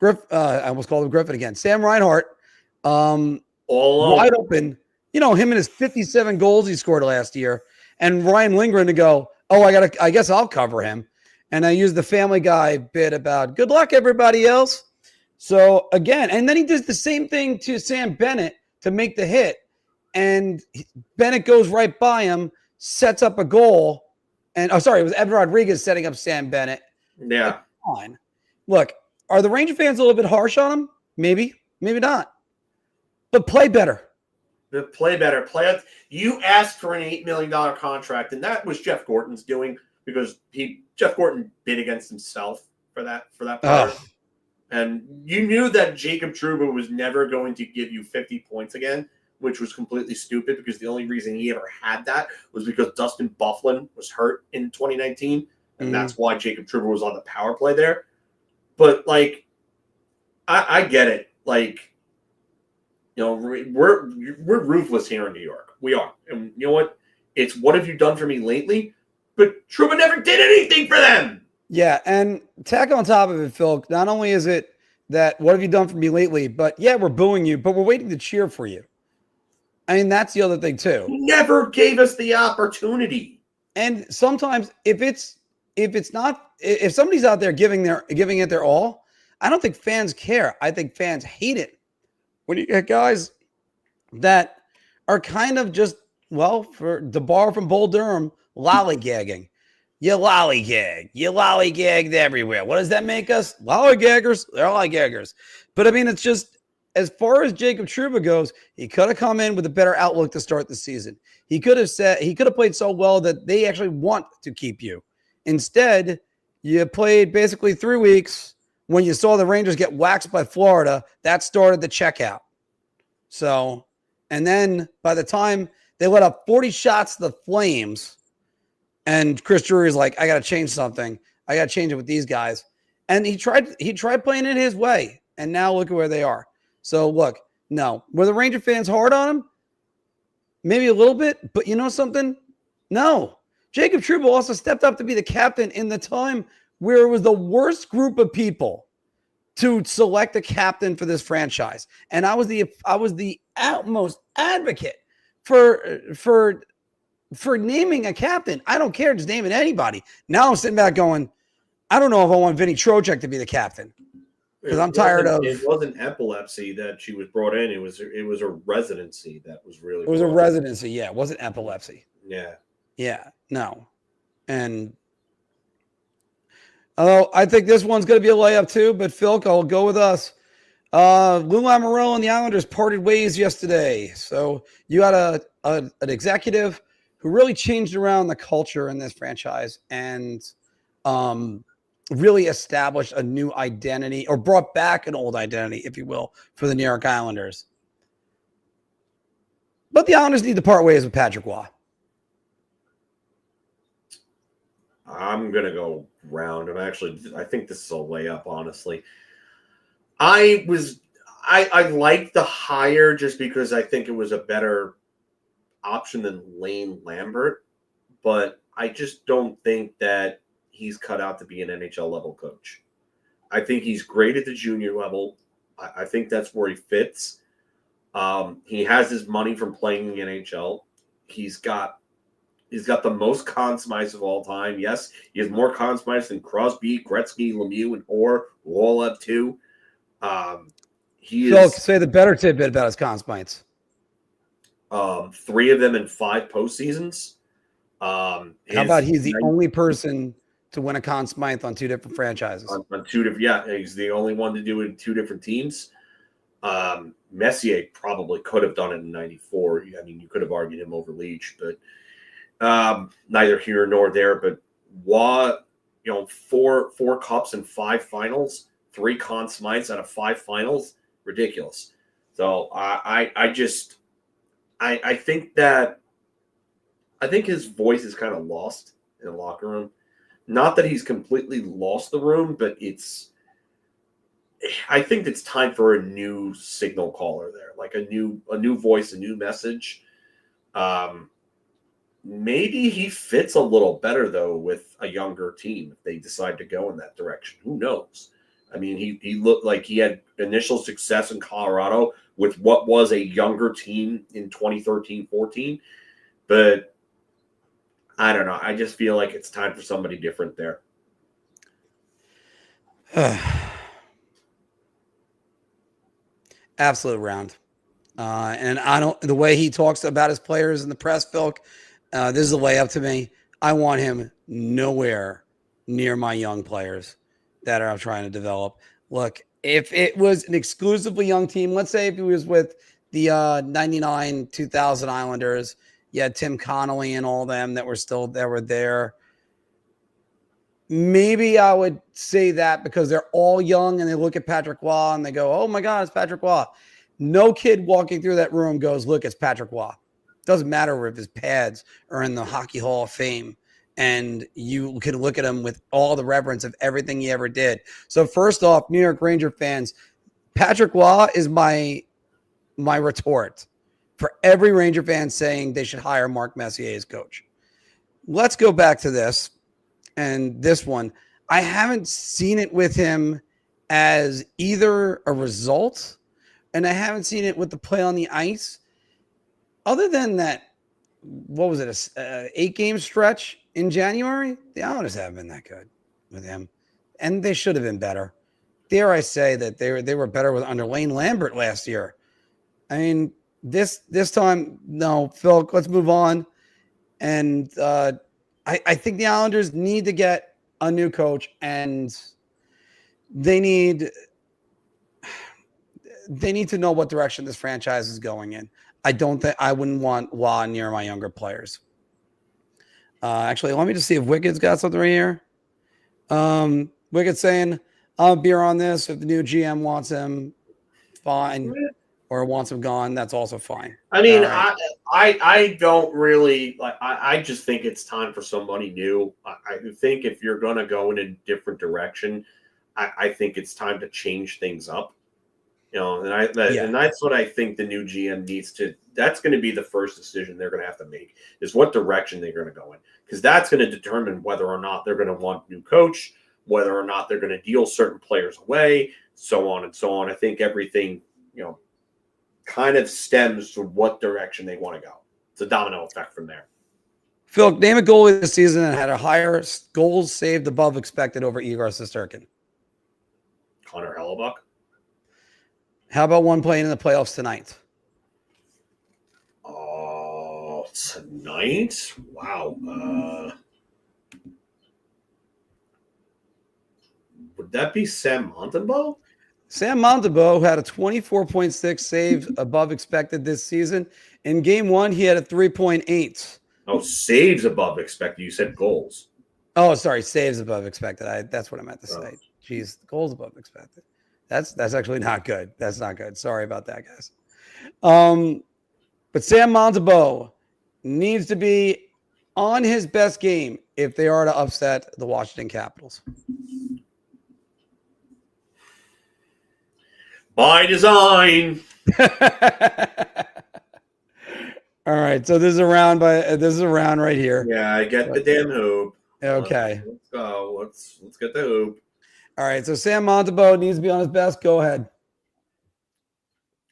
I almost called him Griffin again. Sam Reinhart, all wide open. Him and his 57 goals he scored last year, and Ryan Lindgren to go, I guess I'll cover him. And I used the Family Guy bit about good luck, everybody else. So again, and then he does the same thing to Sam Bennett to make the hit. And Bennett goes right by him, sets up a goal. And it was Evan Rodriguez setting up Sam Bennett. Yeah. Fine. Look, are the Ranger fans a little bit harsh on him? Maybe, maybe not. But play better. Play better. You asked for an $8 million contract, and that was Jeff Gorton's doing because Jeff Gorton bid against himself for that player. And you knew that Jacob Trouba was never going to give you 50 points again, which was completely stupid because the only reason he ever had that was because Dustin Byfuglien was hurt in 2019, and that's why Jacob Trouba was on the power play there. But, like, I get it. Like, we're ruthless here in New York. We are. And you know what? It's what have you done for me lately? But Trouba never did anything for them. Yeah, and tack on top of it, Phil, not only is it that what have you done for me lately, but yeah, we're booing you, but we're waiting to cheer for you. I mean, that's the other thing too. He never gave us the opportunity. And sometimes if somebody's out there giving it their all, I don't think fans care. I think fans hate it when you get guys that are kind of just Well, for the bar from Bull Durham, lollygagging. You lollygag. You lollygagged everywhere. What does that make us? Lollygaggers. They're lollygaggers. But I mean, it's just as far as Jacob Trouba goes, he could have come in with a better outlook to start the season. He could have played so well that they actually want to keep you. Instead, you played basically 3 weeks. When you saw the Rangers get waxed by Florida, that started the checkout. So, and then by the time they let up 40 shots to the Flames, and Chris Drury's like, I got to change something. I got to change it with these guys. And he tried playing it his way. And now look at where they are. So look, no. Were the Ranger fans hard on him? Maybe a little bit, but you know something? No. Jacob Trouba also stepped up to be the captain in the time where it was the worst group of people to select a captain for this franchise. And I was the utmost advocate for naming a captain. I don't care, just naming anybody. Now I'm sitting back going, I don't know if I want Vinny Trocheck to be the captain. Because I'm tired of. It wasn't epilepsy that she was brought in. It was a residency that was really. It was a residency, yeah. It wasn't epilepsy. Yeah. Yeah, no. And I think this one's going to be a layup too, but Phil, I'll go with us. Lou Lamoriello and the Islanders parted ways yesterday. So you had an executive who really changed around the culture in this franchise and really established a new identity, or brought back an old identity, if you will, for the New York Islanders. But the Islanders need to part ways with Patrick Waugh. I'm going to go round. I think this is a layup, honestly. I liked the hire just because I think it was a better option than Lane Lambert, but I just don't think that he's cut out to be an NHL level coach. I think he's great at the junior level. I think that's where he fits. He has his money from playing in the NHL. He's got the most Conn Smythes of all time. Yes, he has more Conn Smythes than Crosby, Gretzky, Lemieux, and Orr, who all have 2. Phil, say the better tidbit about his Conn Smythes. 3 of them in 5 postseasons. How about he's the only person to win a Conn Smythe on 2 different franchises? On 2 different, yeah, he's the only one to do it in 2 different teams. Messier probably could have done it in '94. I mean, you could have argued him over Leach, but neither here nor there. But Waugh, 4 cups and 5 finals, 3 Conn Smythes out of 5 finals, ridiculous. So I think his voice is kind of lost in the locker room. Not that he's completely lost the room, but I think it's time for a new signal caller there, like a new voice, a new message. Maybe he fits a little better though with a younger team if they decide to go in that direction. Who knows? I mean, he looked like he had initial success in Colorado with what was a younger team in 2013-14, but I don't know. I just feel like it's time for somebody different there. Absolute round. And the way he talks about his players in the press, Phil, this is a layup to me. I want him nowhere near my young players that I'm trying to develop. Look, if it was an exclusively young team, let's say if he was with the 99, 2000 Islanders, you had Tim Connolly and all them that were there. Maybe I would say that because they're all young and they look at Patrick Waugh and they go, oh my God, it's Patrick Waugh. No kid walking through that room goes, look, it's Patrick Waugh. Doesn't matter if his pads are in the Hockey Hall of Fame, and you can look at him with all the reverence of everything he ever did. So first off, New York Ranger fans, Patrick Waugh is my retort for every Ranger fan saying they should hire Mark Messier as coach. Let's go back to this. And this one, I haven't seen it with him as either a result, and I haven't seen it with the play on the ice. Other than that, what was it, a 8-game stretch in January? The Islanders haven't been that good with him, and they should have been better. Dare I say that they were better under Lane Lambert last year. I mean, This time, no, Phil. Let's move on. And I think the Islanders need to get a new coach, and they need to know what direction this franchise is going in. I wouldn't want Wah near my younger players. Actually, let me just see if Wicked's got something right here. Wicked's saying, I'll beer on this. If the new GM wants him, fine. Or wants him gone, that's also fine. I mean, right. I don't really like. I just think it's time for somebody new. I think if you're going to go in a different direction, I think it's time to change things up. And that's what I think the new GM needs to. That's going to be the first decision they're going to have to make, is what direction they're going to go in, because that's going to determine whether or not they're going to want a new coach, whether or not they're going to deal certain players away, so on and so on. I think everything, kind of stems to what direction they want to go. It's a domino effect from there. Phil, name a goalie this season and had a higher goals saved above expected over Igor Shesterkin. Connor Hellebuck. How about one playing in the playoffs tonight? Oh, tonight? Wow. Would that be Sam Montembeault? Sam Montembeault had a 24.6 saves above expected this season. In game one, he had a 3.8. Oh, saves above expected. You said goals. Oh, sorry, saves above expected. That's what I meant to say. Jeez, goals above expected. That's actually not good. That's not good. Sorry about that, guys. But Sam Montembeault needs to be on his best game if they are to upset the Washington Capitals. By design. All right, so this is a round right here. Yeah, I get the damn hoop. Okay. Let's go. Let's get the hoop. All right, so Sam Montembeault needs to be on his best. Go ahead.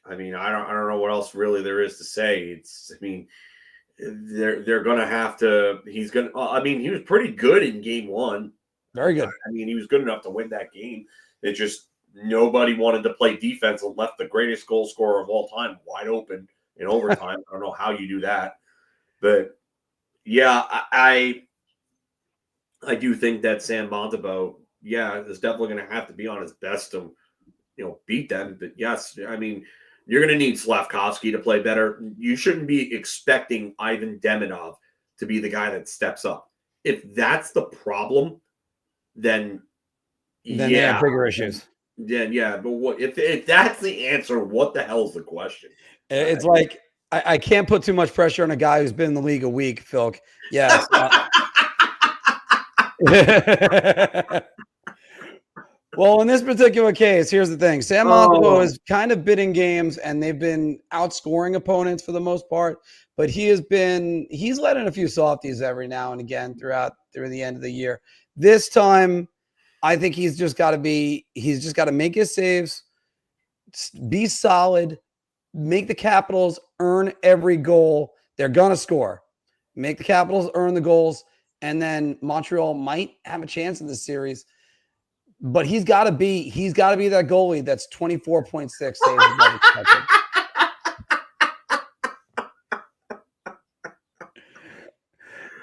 I mean, I don't know what else really there is to say. They're gonna have to. He was pretty good in game one. Very good. I mean, he was good enough to win that game. It just nobody wanted to play defense and left the greatest goal scorer of all time wide open in overtime. I don't know how you do that, but yeah, I do think that Sam Montembeault, is definitely going to have to be on his best to, beat them. But yes, I mean, you're going to need Slavkovsky to play better. You shouldn't be expecting Ivan Demidov to be the guy that steps up. If that's the problem, then they have bigger issues. Yeah, but what if that's the answer? What the hell is the question? It's like I can't put too much pressure on a guy who's been in the league a week, Phil. Yes. Well, in this particular case, here's the thing. Sam Montembeault is kind of bidding games, and they've been outscoring opponents for the most part. But he's let in a few softies every now and again through the end of the year. This time, I think he's just got to make his saves, be solid, make the Capitals earn every goal. They're going to score. Make the Capitals earn the goals, and then Montreal might have a chance in this series. But he's got to be that goalie that's 24.6 saves above expected.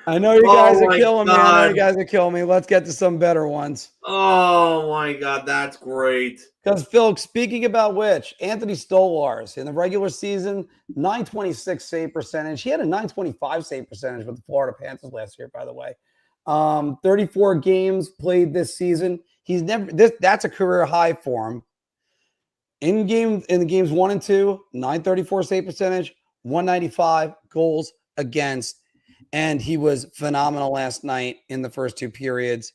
I know you guys are killing me. I know you guys are killing me. Let's get to some better ones. Oh, my God. That's great. Because, Phil, speaking about which, Anthony Stolarz in the regular season, 926 save percentage. He had a 925 save percentage with the Florida Panthers last year, by the way. 34 games played this season. That's a career high for him. In the games 1 and 2, 934 save percentage, 195 goals against. And he was phenomenal last night in the first 2 periods.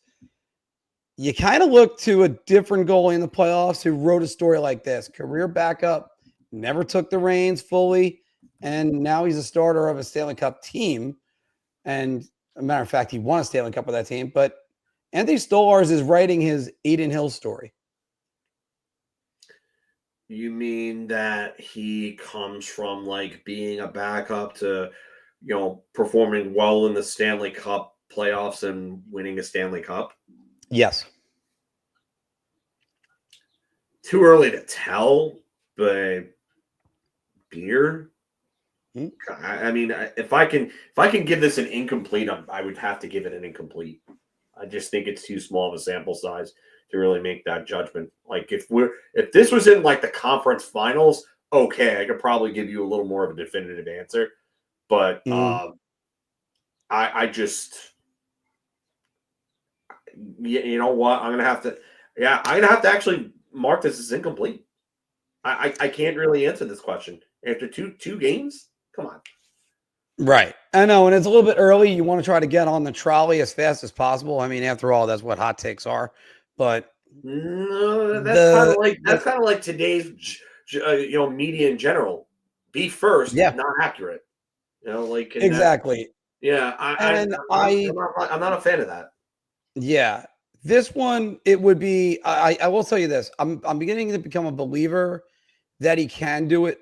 You kind of look to a different goalie in the playoffs who wrote a story like this. Career backup, never took the reins fully, and now he's a starter of a Stanley Cup team. And as a matter of fact, he won a Stanley Cup with that team. But Anthony Stolarz is writing his Adin Hill story. You mean that he comes from being a backup to performing well in the Stanley Cup playoffs and winning a Stanley Cup? Yes. Too early to tell, but beer? I mean, if I can give this an incomplete, I would have to give it an incomplete. I just think it's too small of a sample size to really make that judgment. Like if this was in like the conference finals, okay, I could probably give you a little more of a definitive answer. But I just, you know what? I'm gonna have to actually mark this as incomplete. I can't really answer this question after two games. Come on. Right. I know. And it's a little bit early. You want to try to get on the trolley as fast as possible. I mean, after all, that's what hot takes are. But no, that's kind of like today's media in general. Be first, yeah, not accurate. You know, like exactly. I'm not a fan of that. Yeah. This one, it would be, I will tell you this. I'm beginning to become a believer that he can do it.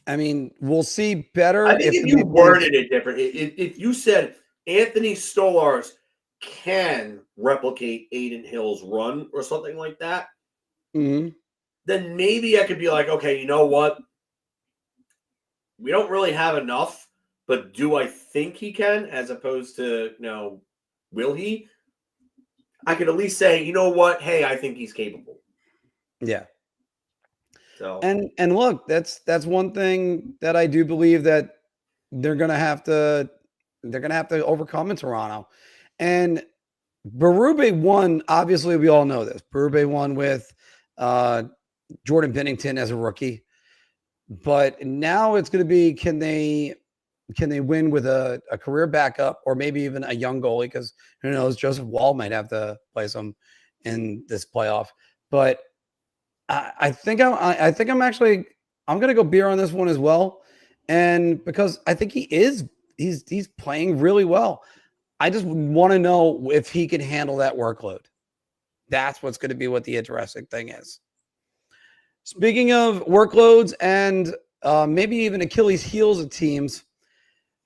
I mean, we'll see better. I think if you worded it different, if you said Anthony Stolarz can replicate Aiden Hill's run or something like that, then maybe I could be like, okay, you know what? We don't really have enough, but do I think he can, as opposed to, will he? I could at least say, you know what? Hey, I think he's capable. Yeah. So and look, that's one thing that I do believe that they're gonna have to overcome in Toronto. And Berube won. Obviously, we all know this. Berube won with Jordan Binnington as a rookie, but now it's going to be can they win with a career backup or maybe even a young goalie? Because who knows, Joseph Wall might have to play some in this playoff, but. I think I'm going to go beer on this one as well. And because I think he's playing really well. I just want to know if he can handle that workload. That's what's going to be what the interesting thing is. Speaking of workloads and maybe even Achilles heels of teams,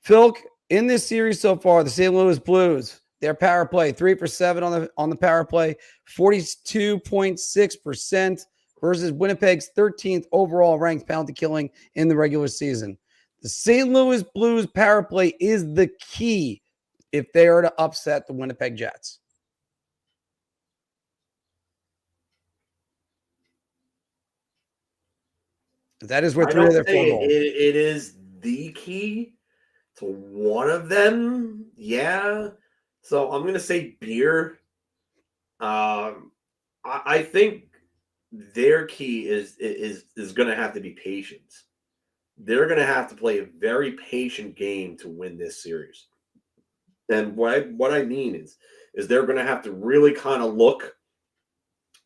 Phil, in this series so far, the St. Louis Blues, their power play, 3 for 7 on the power play, 42.6%. versus Winnipeg's 13th overall ranked penalty killing in the regular season. The St. Louis Blues power play is the key if they are to upset the Winnipeg Jets. That is where 3 of their 4 goals. It is the key to one of them. Yeah. So I'm going to say beer. I think their key is going to have to be patience. They're going to have to play a very patient game to win this series. And what I mean is they're going to have to really kind of look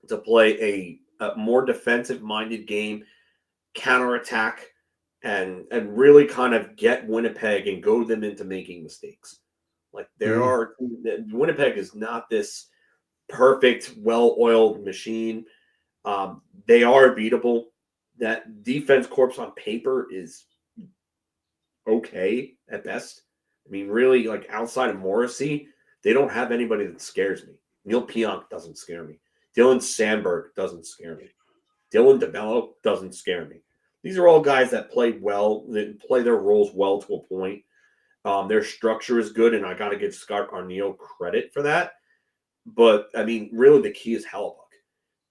to play a more defensive-minded game, counterattack, and really kind of get Winnipeg and goad them into making mistakes. Like Winnipeg is not this perfect, well-oiled machine. They are beatable. That defense corps on paper is okay at best. I mean, really, like outside of Morrissey, they don't have anybody that scares me. Neil Pionk doesn't scare me. Dylan Sandberg doesn't scare me. Dylan DeMello doesn't scare me. These are all guys that play well, that play their roles well to a point. Their structure is good, and I got to give Scott Arniel credit for that. But, I mean, really the key is Hellebuyck.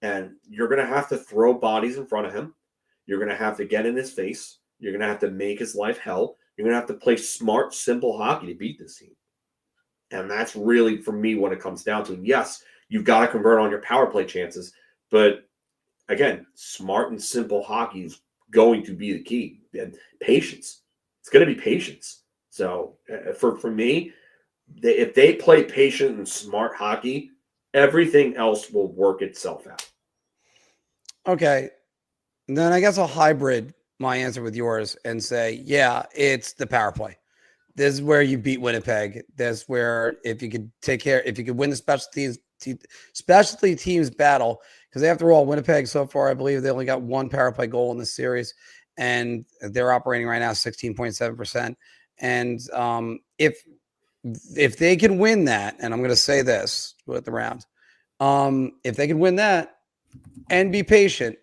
And you're going to have to throw bodies in front of him. You're going to have to get in his face. You're going to have to make his life hell. You're going to have to play smart, simple hockey to beat this team. And that's really, for me, what it comes down to. Yes, you've got to convert on your power play chances. But, again, smart and simple hockey is going to be the key. And patience. It's going to be patience. So, for me, if they play patient and smart hockey, everything else will work itself out. Okay. And then I guess I'll hybrid my answer with yours and say, yeah, it's the power play. This is where you beat Winnipeg. That's where if you could win the specialty teams battle, because after all, Winnipeg so far, I believe they only got 1 power play goal in this series, and they're operating right now 16.7%. And if they can win that, and I'm going to say this with the round, if they can win that and be patient,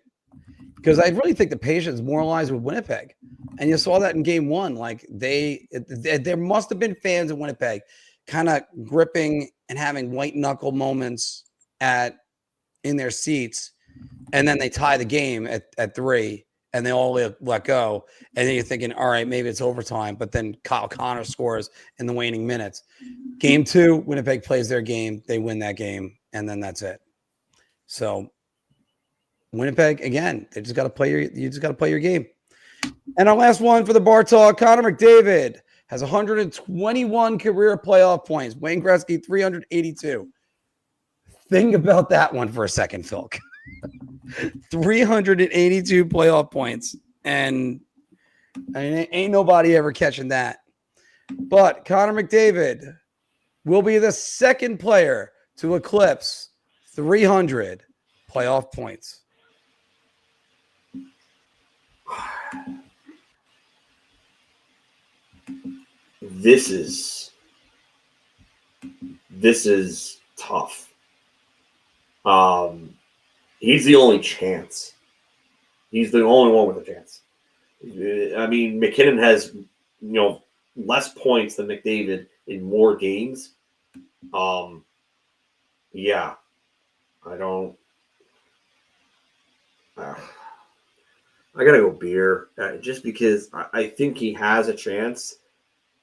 because I really think the patience more lies with Winnipeg. And you saw that in game one. Like there must have been fans in Winnipeg kind of gripping and having white knuckle moments in their seats. And then they tie the game at 3 and they all let go. And then you're thinking, all right, maybe it's overtime. But then Kyle Connor scores in the waning minutes. Game 2, Winnipeg plays their game. They win that game. And then that's it. So Winnipeg, again, you just got to play your game. And our last one for the bar talk, Connor McDavid has 121 career playoff points. Wayne Gretzky, 382. Think about that one for a second, Phil. 382 playoff points. And I mean, ain't nobody ever catching that. But Connor McDavid will be the second player to eclipse 300 playoff points. This is tough. He's the only chance. He's the only one with a chance. I mean, McKinnon has, less points than McDavid in more games. Yeah, I don't. I gotta go beer, just because I think he has a chance.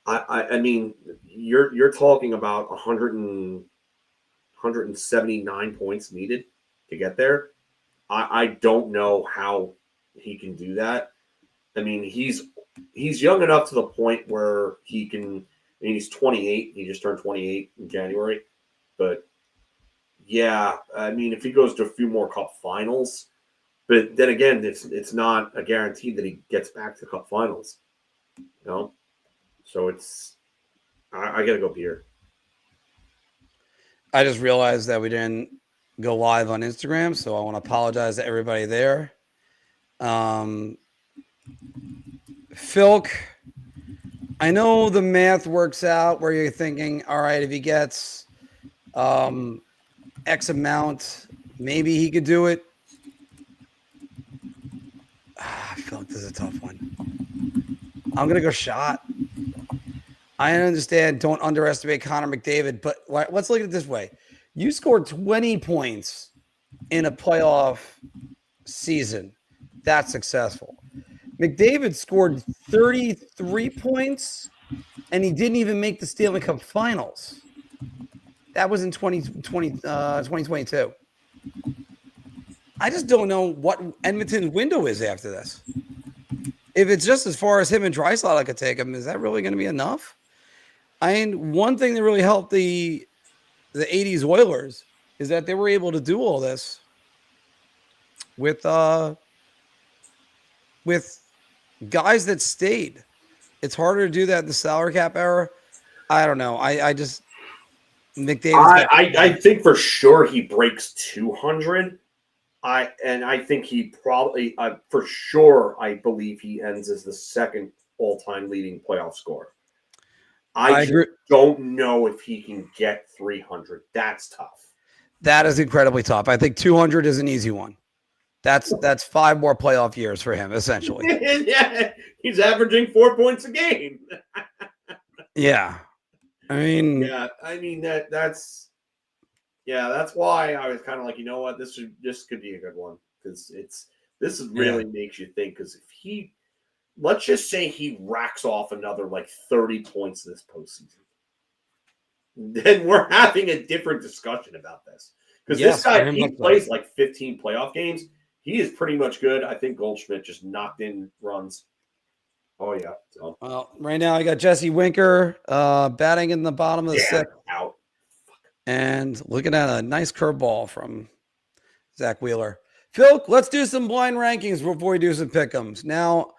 I mean, you're talking about 179 points needed to get there. I don't know how he can do that. I mean, he's young enough to the point where he can. I mean, he's 28. He just turned 28 in January. But yeah, I mean, if he goes to a few more Cup finals, but then again, it's not a guarantee that he gets back to Cup finals. So I gotta go beer. I just realized that we didn't go live on Instagram, so I want to apologize to everybody there. Philk, I know the math works out where you're thinking, all right, if he gets X amount, maybe he could do it. I feel like this is a tough one. I'm going to go shot. I understand don't underestimate Connor McDavid, but let's look at it this way. You scored 20 points in a playoff season. That's successful. McDavid scored 33 points, and he didn't even make the Stanley Cup Finals. That was in 2022. I just don't know what Edmonton's window is after this. If it's just as far as him and Draisaitl could take him, is that really going to be enough? I mean, one thing that really helped the 80s Oilers is that they were able to do all this with guys that stayed. It's harder to do that in the salary cap era. I don't know. I just McDavid. I think for sure he breaks 200. I think he probably for sure I believe he ends as the second all-time leading playoff scorer. I agree. Don't know if he can get 300. That's tough. That is incredibly tough. I think 200 is an easy one. That's 5 more playoff years for him, essentially. Yeah, he's averaging 4 points a game. Yeah, I mean, that's why I was kind of like, you know what, this could be a good one, because this really makes you think. Because if let's just say he racks off another like 30 points this postseason, then we're having a different discussion about this. Because this guy, he plays like 15 playoff games. He is pretty much good. I think Goldschmidt just knocked in runs. Oh, yeah. So. Well, right now I got Jesse Winker batting in the bottom of the sixth. Out. And looking at a nice curveball from Zach Wheeler. Phil, let's do some blind rankings before we do some pick'ems. Now,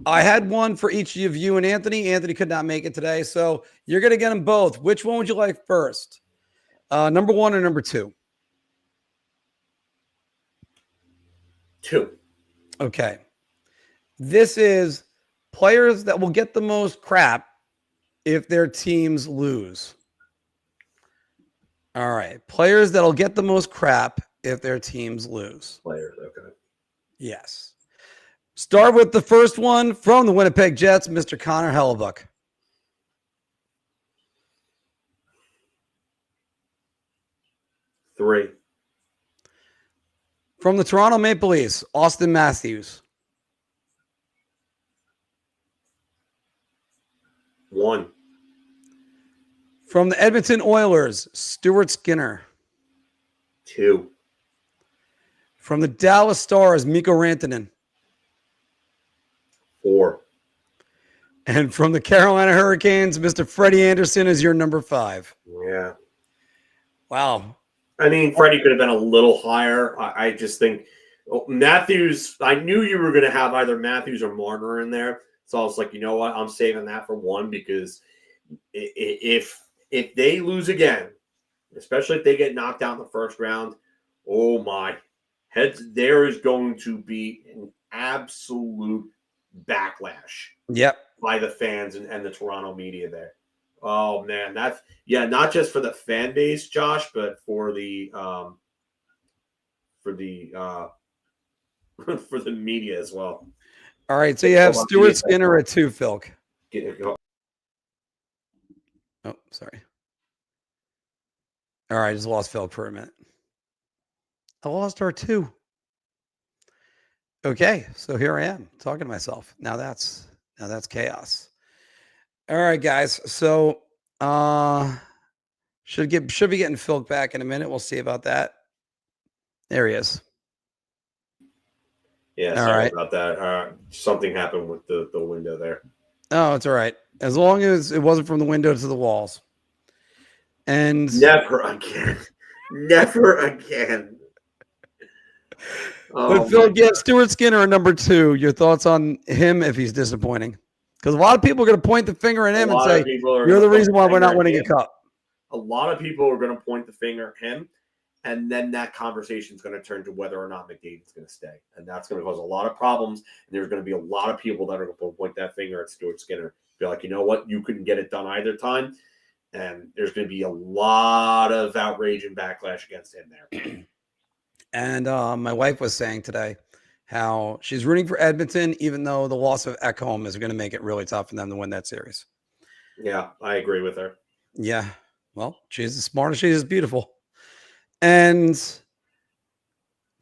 I had one for each of you and Anthony. Anthony could not make it today, so you're going to get them both. Which one would you like first? Number 1 or number 2? 2. Okay. This is players that will get the most crap if their teams lose. All right. Players that'll get the most crap if their teams lose. Players, okay. Yes. Start with the first one from the Winnipeg Jets, Mr. Connor Hellebuck. Three. From the Toronto Maple Leafs, Austin Matthews. One. From the Edmonton Oilers, Stuart Skinner. Two. From the Dallas Stars, Mikko Rantanen. Four. And from the Carolina Hurricanes, Mr. Freddie Anderson is your number 5. Yeah. Wow. I mean, Freddie could have been a little higher. I just think Matthews, I knew you were going to have either Matthews or Marner in there. So I was like, you know what? I'm saving that for 1 because if they lose again, especially if they get knocked out in the first round, oh my, there is going to be an absolute backlash. Yep. By the fans and the Toronto media there. Oh man, that's not just for the fan base, Josh, but for the for the media as well. All right, so you have Stuart Skinner at 2, Philk. Oh, sorry. All right, I just lost Philk for a minute. I lost her too. Okay, so here I am talking to myself. Now that's chaos. All right, guys. So should be getting Philk back in a minute. We'll see about that. There he is. Yeah, sorry about that. Something happened with the window there. Oh, it's all right. As long as it wasn't from the window to the walls. And never again. Never again. But Phil, get Stuart Skinner at number 2. Your thoughts on him if he's disappointing? Because a lot of people are going to point the finger at him and say, you're the reason why we're not winning a cup. A lot of people are going to point the finger at him, and then that conversation is going to turn to whether or not McDavid's going to stay. And that's going to cause a lot of problems, and there's going to be a lot of people that are going to point that finger at Stuart Skinner. Be like, you know what? You couldn't get it done either time, and there's going to be a lot of outrage and backlash against him there. And my wife was saying today how she's rooting for Edmonton, even though the loss of Ekholm is going to make it really tough for them to win that series. Yeah, I agree with her. Yeah. Well, she's as smart as she is beautiful. And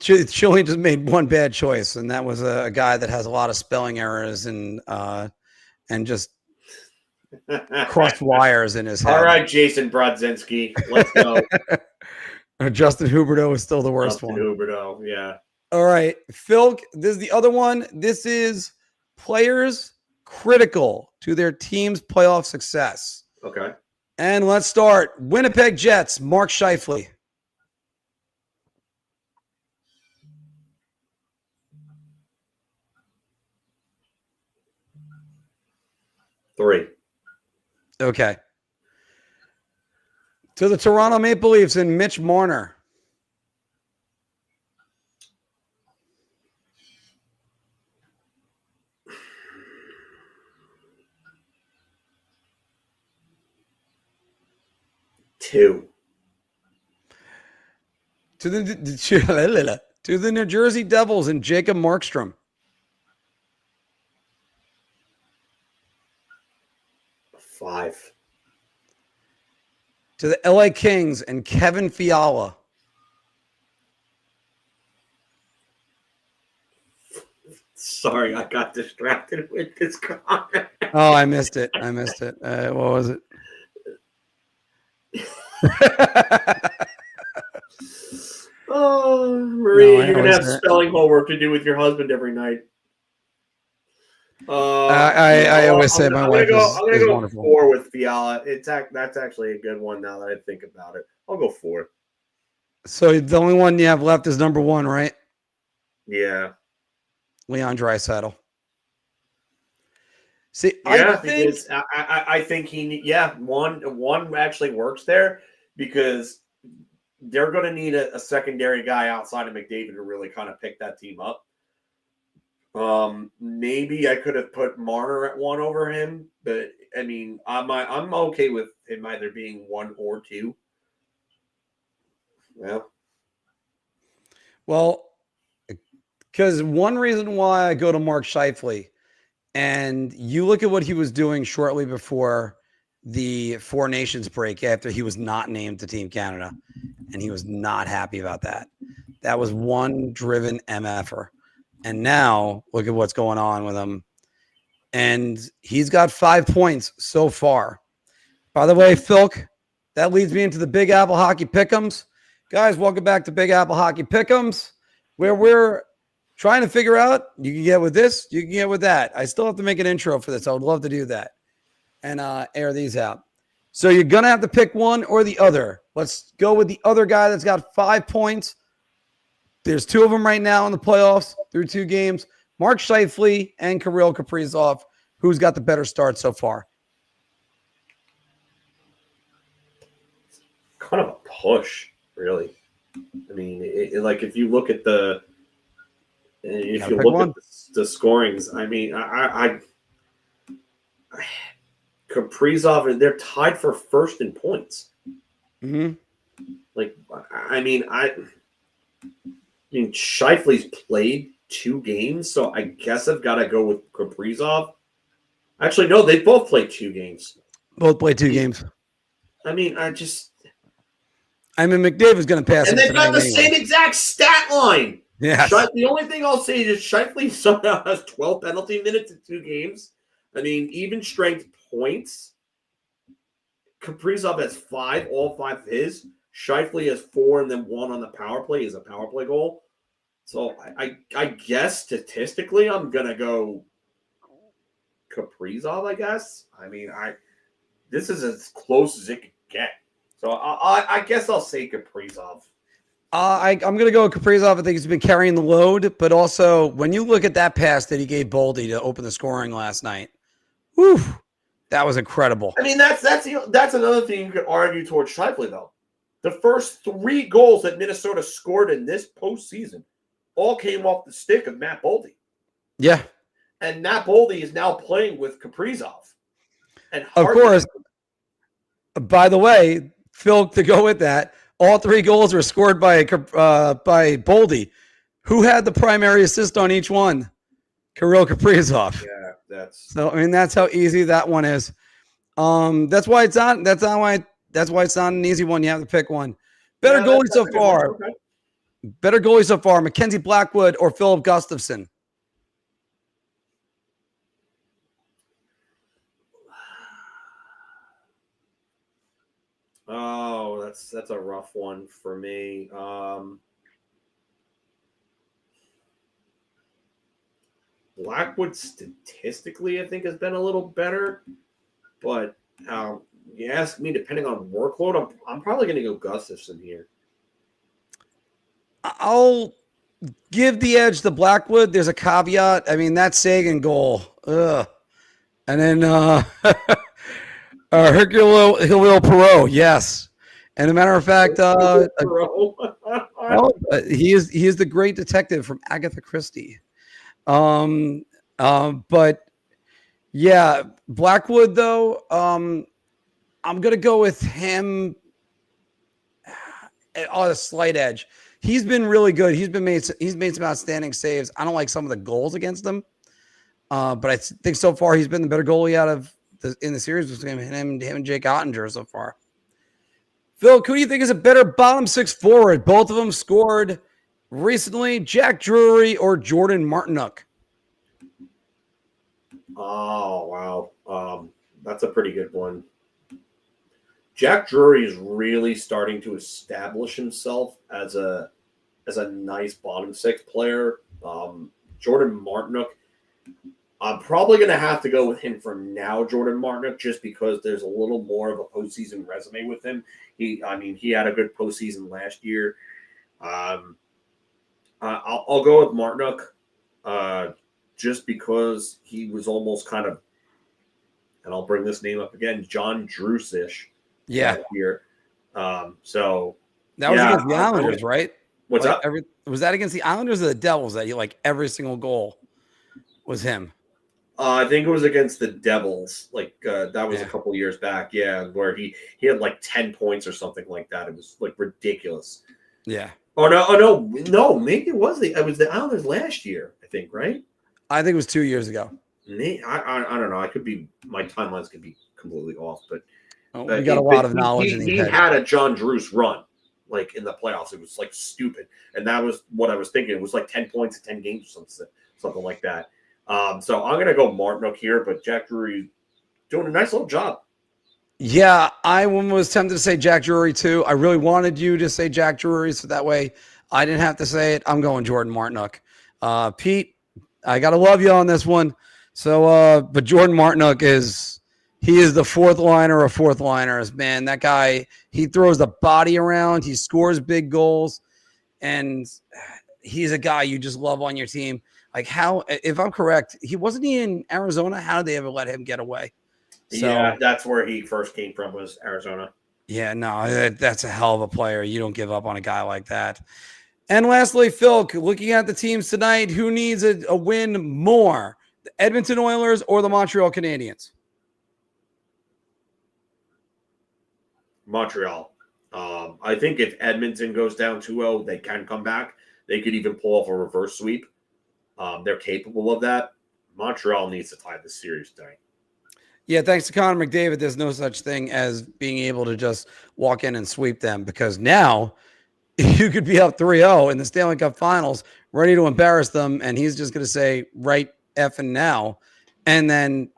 she only just made one bad choice, and that was a guy that has a lot of spelling errors and just crossed wires in his head. All right, Jason Brodzinski, let's go. Justin Huberdeau is still the worst one. Huberdeau, yeah. All right, Phil, this is the other one. This is players critical to their team's playoff success. Okay. And let's start. Winnipeg Jets, Mark Scheifele. Three. Okay. To the Toronto Maple Leafs and Mitch Marner. Two. To the New Jersey Devils and Jacob Markstrom. 5. To the LA Kings and Kevin Fiala. Sorry, I got distracted with this comment. Oh, I missed it. What was it? Oh, Marie, you're going to have spelling homework to do with your husband every night. I always say my wife is I'm going to go wonderful. 4 with Fiala. That's actually a good one now that I think about it. I'll go 4. So the only one you have left is number 1, right? Yeah. Leon Draisaitl. See, yeah, because I think one actually works there because they're going to need a secondary guy outside of McDavid to really kind of pick that team up. Maybe I could have put Marner at 1 over him, but I mean, I'm okay with him either being 1 or 2. Yeah. Well, Because one reason why I go to Mark Scheifele, and you look at what he was doing shortly before the Four Nations break after he was not named to Team Canada, and he was not happy about that. That was one driven MFer. And now look at what's going on with him. And he's got 5 points so far. By the way, Philk, that leads me into the Big Apple Hockey Pick'ems. Guys, welcome back to Big Apple Hockey Pick'ems, where we're trying to figure out, you can get with this, you can get with that. I still have to make an intro for this. I would love to do that and air these out. So you're going to have to pick one or the other. Let's go with the other guy that's got 5 points. There's 2 of them right now in the playoffs through 2 games. Mark Scheifele and Kirill Kaprizov. Who's got the better start so far? Kind of a push, really. I mean, like if you look at the at the scorings, I mean, I Kaprizov, they're tied for first in points. Mm-hmm. Like, I mean, Scheifele's played 2 games, so I guess I've got to go with Kaprizov. Actually, no, they both played 2 games. Both played 2 games. I mean, McDavid's going to pass. And they've got the same exact stat line. Yeah. The only thing I'll say is Scheifele somehow has 12 penalty minutes in 2 games. I mean, even strength points. Kaprizov has 5, all 5 of his. Scheifele has 4 and then 1 on the power play is a power play goal. So I guess statistically I'm gonna go Kaprizov, I guess. I mean, this is as close as it could get. So I guess I'll say Kaprizov. I'm going to go with Kaprizov. I think he's been carrying the load, but also when you look at that pass that he gave Boldy to open the scoring last night, whew, that was incredible. I mean, that's another thing you could argue towards Scheifele, though. The first 3 goals that Minnesota scored in this postseason all came off the stick of Matt Boldy. Yeah. And Matt Boldy is now playing with Kaprizov. And of course, by the way, Phil, to go with that, all 3 goals were scored by Boldy. Who had the primary assist on each one? Kirill Kaprizov. Yeah, that's how easy that one is. That's why it's not an easy one. You have to pick one. Better goalie so far. Okay. Better goalie so far, Mackenzie Blackwood or Philip Gustafson? Oh, that's a rough one for me. Blackwood statistically, I think, has been a little better, but you ask me, depending on workload, I'm probably going to go Gustafson here. I'll give the edge to Blackwood. There's a caveat. I mean, that Sagan goal. Ugh. And then Hercule Perot, yes. And a matter of fact, he is the great detective from Agatha Christie. But yeah, Blackwood though, I'm gonna go with him on a slight edge. He's been really good. He's made some outstanding saves. I don't like some of the goals against him, but I think so far he's been the better goalie out of in the series between him and Jake Ottinger so far. Phil, who do you think is a better bottom 6 forward? Both of them scored recently. Jack Drury or Jordan Martinook? Oh, wow. That's a pretty good one. Jack Drury is really starting to establish himself as a nice bottom 6 player. Jordan Martinook, I'm probably going to have to go with him for now, Jordan Martinook, just because there's a little more of a postseason resume with him. He had a good postseason last year. I'll go with Martinook just because he was almost kind of, and I'll bring this name up again, John Druce-ish. Yeah. Here. So that was against the Islanders, right? What's up? Was that against the Islanders or the Devils that every single goal was him? I think it was against the Devils. That was a couple years back. Yeah, where he had 10 points or something like that. It was ridiculous. Yeah. no. Maybe it was the Islanders last year. I think, right? I think it was 2 years ago. I don't know. I could be, my timelines could be completely off, but We got a lot of knowledge in these he heads. had a John Drews run like in the playoffs. It was like stupid, and that was what I was thinking. It was like 10 points in 10 games or something like that. So I'm gonna go Martinook here, but Jack Drury doing a nice little job. Yeah, I was tempted to say Jack Drury too. I really wanted you to say Jack Drury, so that way I didn't have to say it. I'm going Jordan Martinook. Pete, I gotta love you on this one. So, but Jordan Martinook is the fourth liner of fourth liners. Man, that guy, he throws the body around. He scores big goals, and he's a guy you just love on your team. Like how, if I'm correct, wasn't he in Arizona? How did they ever let him get away? So, yeah, that's where he first came from, was Arizona. Yeah, no, that's a hell of a player. You don't give up on a guy like that. And lastly, Phil, looking at the teams tonight, who needs a win more, the Edmonton Oilers or the Montreal Canadiens? Montreal. I think if Edmonton goes down 2-0, they can come back. They could even pull off a reverse sweep. They're capable of that. Montreal needs to tie this series tonight. Yeah, thanks to Connor McDavid, there's no such thing as being able to just walk in and sweep them, because now you could be up 3-0 in the Stanley Cup Finals, ready to embarrass them, and he's just going to say, right effing now, and then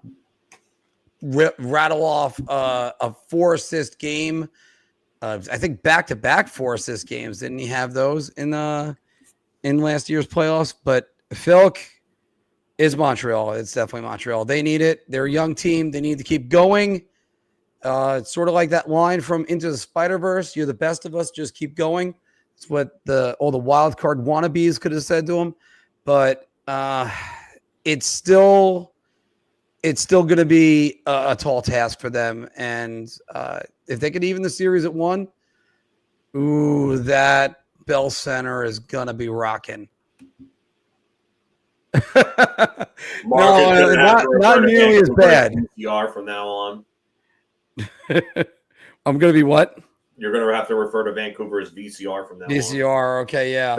rattle off a 4-assist game. I think back-to-back 4-assist games. Didn't he have those in last year's playoffs? But Phil, is Montreal. It's definitely Montreal. They need it. They're a young team. They need to keep going. It's sort of like that line from Into the Spider-Verse. You're the best of us. Just keep going. It's what all the wild card wannabes could have said to him. But it's still going to be a tall task for them. And if they could even the series at 1, that Bell Center is going to be rocking. No, not nearly as bad. VCR from now on. I'm going to be what? You're going to have to refer to Vancouver as VCR from now on. VCR, okay, yeah.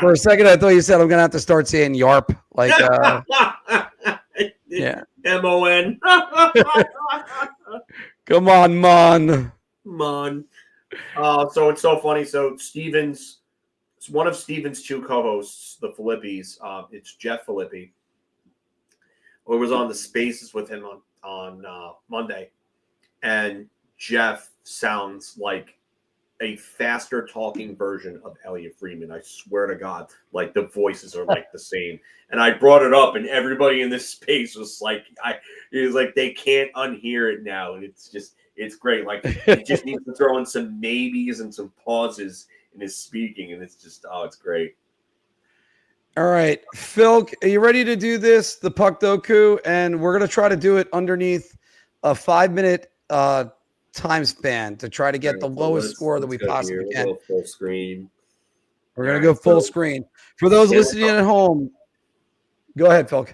For a second, I thought you said I'm going to have to start saying YARP. Like, yeah. MON. Come on, Mon. So it's so funny. So it's one of Steven's 2 co-hosts, the Philippi's. It's Jeff Philippi. I was on the Spaces with him on Monday, and Jeff sounds like a faster talking version of Elliot Friedman. I swear to God, like the voices are like the same. And I brought it up, and everybody in this space was like, they can't unhear it now, and it's great. Like it just needs to throw in some maybes and some pauses in his speaking, and it's just, it's great. All right, Phil, are you ready to do this, the Puck Doku? And we're going to try to do it underneath a 5-minute time span to try to get the lowest score that we possibly can. We'll go full screen. We're going to go full screen. For those listening at home, go ahead, Phil.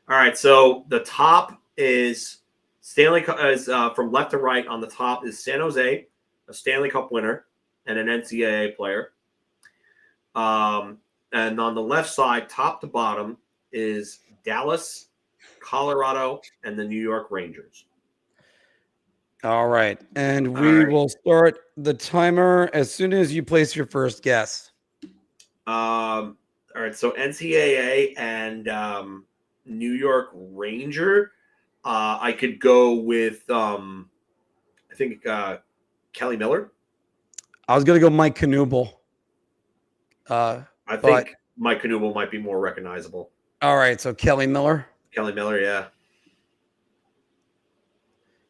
All right, so the top is Stanley Cup, from left to right. On the top is San Jose, a Stanley Cup winner and an NCAA player. And on the left side, top to bottom, is Dallas, Colorado, and the New York Rangers. All right. And we will start the timer as soon as you place your first guess. All right. So NCAA and New York Ranger. I could go with, I think, Kelly Miller. I was going to go Mike Knuble. I think Mike Knuble might be more recognizable. All right. So Kelly Miller. Kelly Miller, yeah.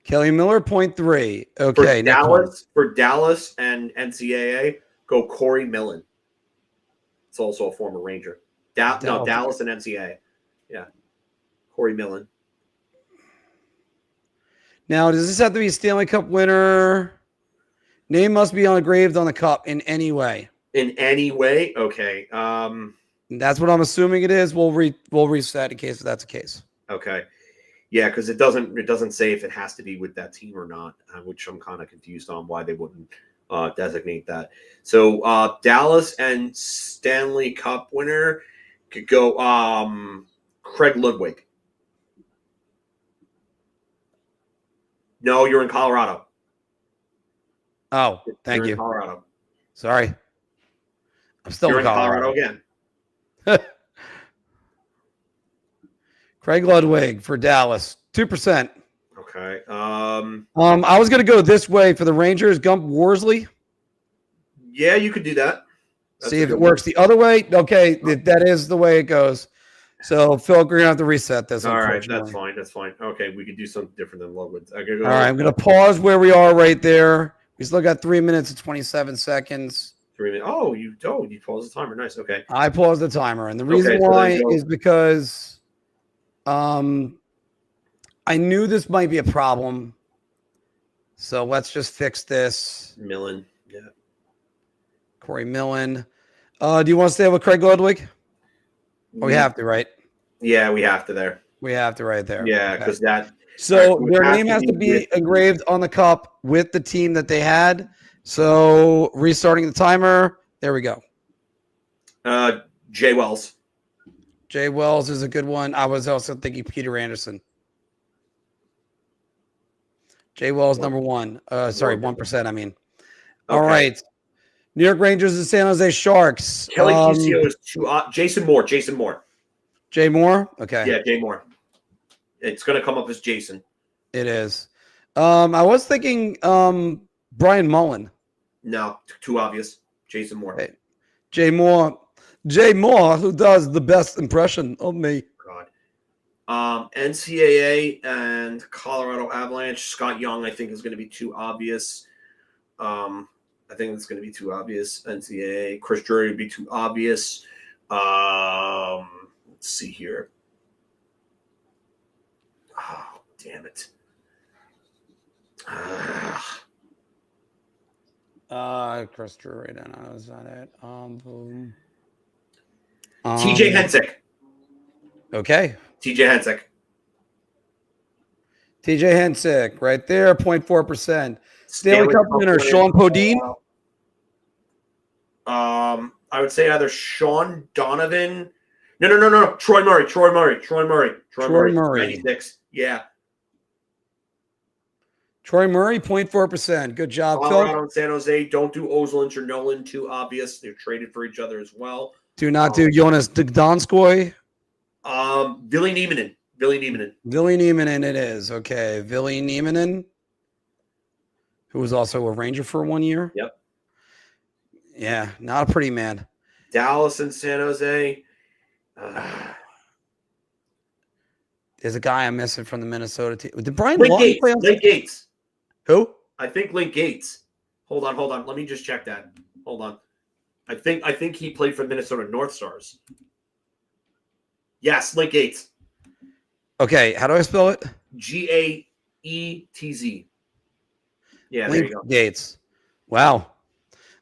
Kelly Miller, 0.3. Okay. For Dallas and NCAA, go Corey Millen. It's also a former Ranger. Dallas and NCAA. Yeah. Corey Millen. Now, does this have to be a Stanley Cup winner? Name must be engraved on the cup in any way. In any way? Okay. That's what I'm assuming it is. We'll reset in case that's the case. Okay. Yeah, because it doesn't say if it has to be with that team or not, which I'm kind of confused on why they wouldn't designate that. So Dallas and Stanley Cup winner could go Craig Ludwig. No, you're in Colorado. Oh, thank You're you. in Colorado. Sorry. I'm still You're in in Colorado. again. Craig Ludwig for Dallas, 2%. Okay. I was going to go this way for the Rangers, Gump Worsley. Yeah, you could do that. That's See if it works the other way. Okay, that is the way it goes. So, Phil, we're going to have to reset this. All right, that's fine. That's fine. Okay, we could do something different than Ludwig. All right, I'm going to pause where we are right there. We still got 3 minutes and 27 seconds. 3 minutes. Oh, you paused the timer. Nice. Okay. I paused the timer, and the reason why is because I knew this might be a problem. So let's just fix this. Millen. Yeah. Corey Millen. Do you want to stay with Craig Ludwig? Oh, we have to, right? Yeah, we have to there. We have to right there. Yeah, because that. So their name has to be engraved on the cup with the team that they had. So restarting the timer. There we go. Jay Wells. Jay Wells is a good one. I was also thinking Peter Anderson. Jay Wells, number one. Sorry, 1%, I mean. Okay. All right. New York Rangers and San Jose Sharks. Kelly Kisio is Jason Moore. Jason Moore. Jay Moore? Okay. Yeah, Jay Moore. It's going to come up as Jason. It is. I was thinking Brian Mullen. No, too obvious. Jason Moore. Hey. Jay Moore. Jay Moore, who does the best impression of me. God. NCAA and Colorado Avalanche. Scott Young, I think, is going to be too obvious. I think it's going to be too obvious. NCAA. Chris Drury would be too obvious. Let's see here. Oh, damn it. Chris Drury, then is that it? TJ Hensick. Okay. TJ Hensick. TJ Hensick, right there, 0.4%. Stanley Cup winner, Sean Podine. I would say either Sean Donovan. No. Troy Murray. 96. Yeah. Troy Murray, 0.4%. Good job, Colorado Phil. and San Jose. Don't do Ozolin or Nolan. Too obvious. They're traded for each other as well. Do not do Jonas Donskoy. Ville Nieminen. Ville Nieminen it is. Okay. Ville Nieminen, who was also a Ranger for 1 year. Yep. Yeah, not a pretty man. Dallas and San Jose. There's a guy I'm missing from the Minnesota team. Did Brian Link Gates. Who? I think Link Gates. Hold on. Let me just check that. Hold on. I think he played for Minnesota North Stars. Yes, Link Gates. Okay, how do I spell it? Gaetz. Yeah, Link there you go. Gates. Wow.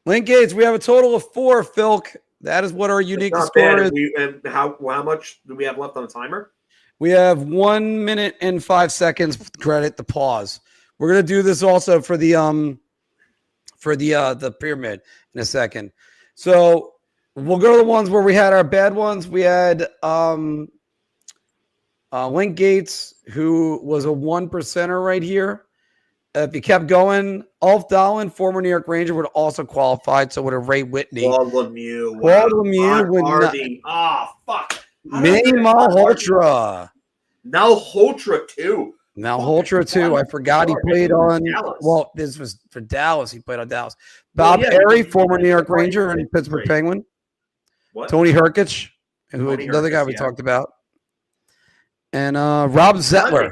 Link Gates, we have a total of 4, Philk. That is what our unique score is. And how much do we have left on the timer? We have 1 minute and 5 seconds. Credit the pause. We're gonna do this also for the pyramid in a second. So we'll go to the ones where we had our bad ones. We had Link Gates, who was a 1%er right here. If you kept going, Ulf Dahlin, former New York Ranger, would have also qualified. So would have Ray Whitney. Claude Lemieux. Claude Lemieux would not. Fuck. Manny Malhotra. Malhotra, too. Malhotra, too. I forgot he played on Dallas. Well, this was for Dallas. He played on Dallas. Bob Airy, former New York Ranger and Pittsburgh Penguin. What? Tony Herkich, another guy we talked about. And Rob Zettler.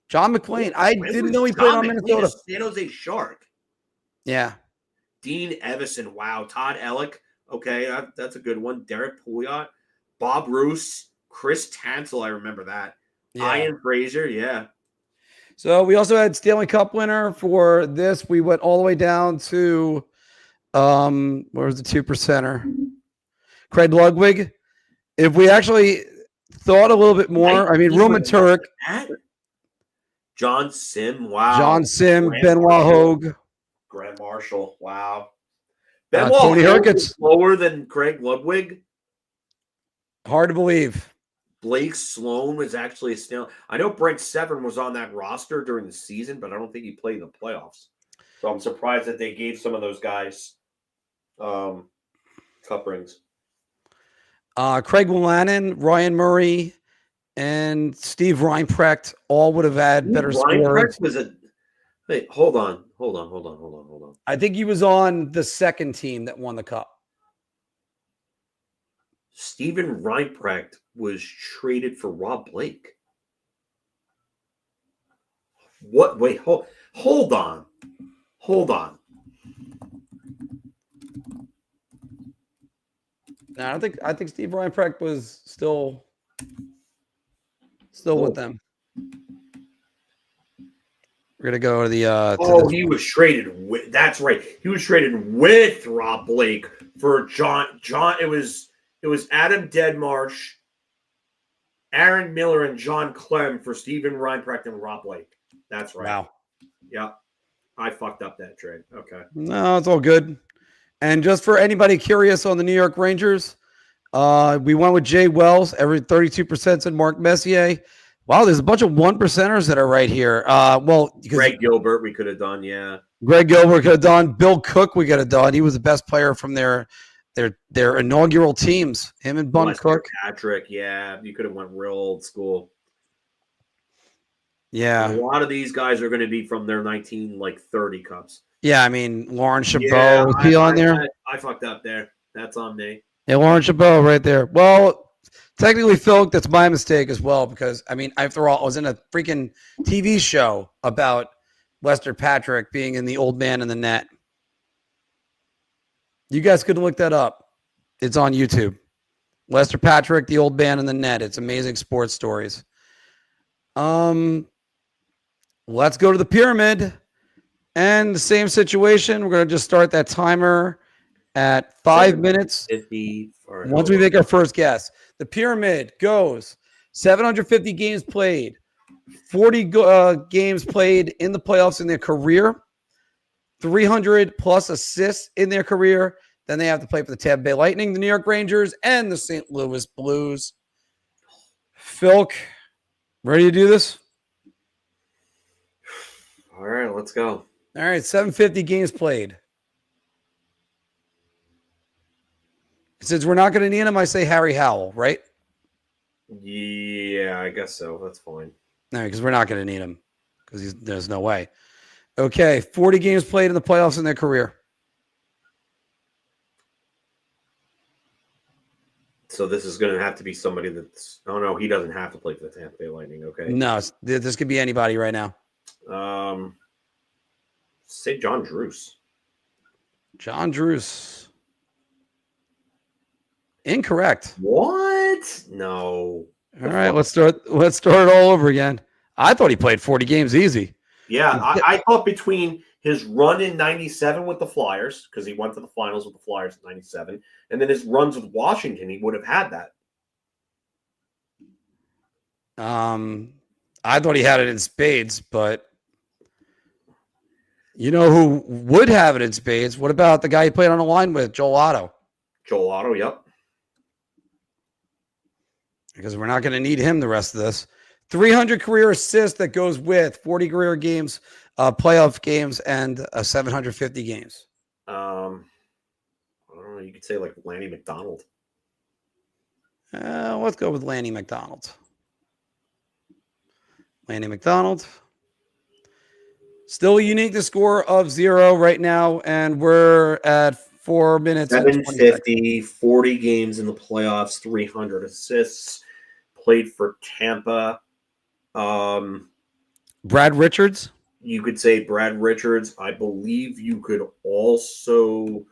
John McClain. I didn't know he played on Minnesota. San Jose Shark. Yeah. Dean Evison. Wow. Todd Ellick. Okay, that's a good one. Derek Pouliot. Bob Roos. Chris Tansel. I remember that. Yeah. Ian Fraser. Yeah. So we also had Stanley Cup winner for this. We went all the way down to where was the 2%er? Craig Ludwig. If we actually thought a little bit more, Roman Turek. John Sim. Wow. John Sim, Benoit Hogue. Grant Marshall. Wow. Tony Herkins. Lower than Craig Ludwig. Hard to believe. Blake Sloan was actually a steal. I know Brent Severn was on that roster during the season, but I don't think he played in the playoffs. So I'm surprised that they gave some of those guys cup rings. Craig Wolanin, Ryan Murray, and Steve Reinprecht all would have had better scores. Was a wait, hold on. I think he was on the second team that won the cup. Steven Reinprecht was traded for Rob Blake. What? Wait, hold on. No, I think Steve Reinprecht was still with them. We're gonna go to the. He was traded with. That's right. He was traded with Rob Blake for John. It was Adam Deadmarsh, Aaron Miller, and John Clem for Steven Reinprecht and Rob Blake. That's right. Wow. Yeah, I fucked up that trade. Okay. No, it's all good. And just for anybody curious on the New York Rangers, we went with Jay Wells. Every 32% said Mark Messier. Wow, there's a bunch of 1%ers that are right here. Greg Gilbert, we could have done, yeah. Greg Gilbert could have done. Bill Cook, we could have done. He was the best player from their inaugural teams. Him and Bun Cook. Patrick, yeah, you could have went real old school. Yeah, and a lot of these guys are going to be from their 1930 cups. Yeah, I mean Lauren Chabot was he on there? I fucked up there. That's on me. Yeah, Lauren Chabot right there. Well, technically, Phil, that's my mistake as well because I mean, after all, I was in a freaking TV show about Lester Patrick being in The Old Man in the Net. You guys could look that up. It's on YouTube. Lester Patrick, The Old Man in the Net. It's amazing sports stories. Let's go to the pyramid. And the same situation. We're going to just start that timer at 5 minutes. 50. Once we make our first guess. The pyramid goes 750 games played, 40 games played in the playoffs in their career, 300 plus assists in their career. Then they have to play for the Tampa Bay Lightning, the New York Rangers, and the St. Louis Blues. Philk, ready to do this? All right, let's go. All right, 750 games played. Since we're not going to need him, I say Harry Howell, right? Yeah, I guess so. That's fine. No, because we're not going to need him because there's no way. Okay, 40 games played in the playoffs in their career. So this is going to have to be somebody that's... Oh, no, he doesn't have to play for the Tampa Bay Lightning. Okay. No, this could be anybody right now. Say John Druce. John Druce. Incorrect. What? No. All right, let's start it all over again. I thought he played 40 games easy. Yeah, I thought between his run in 97 with the Flyers, because he went to the finals with the Flyers in 97, and then his runs with Washington, he would have had that. I thought he had it in spades, but you know who would have it in spades? What about the guy he played on the line with, Joel Otto? Joel Otto, yep. Because we're not going to need him the rest of this. 300 career assists that goes with 40 career games, playoff games, and 750 games. I don't know. You could say like Lanny McDonald. Let's go with Lanny McDonald. Lanny McDonald. Still a uniqueness score of 0 right now, and we're at 4 minutes. 750, 40 games in the playoffs, 300 assists. Played for Tampa. Brad Richards? You could say Brad Richards. I believe you could also...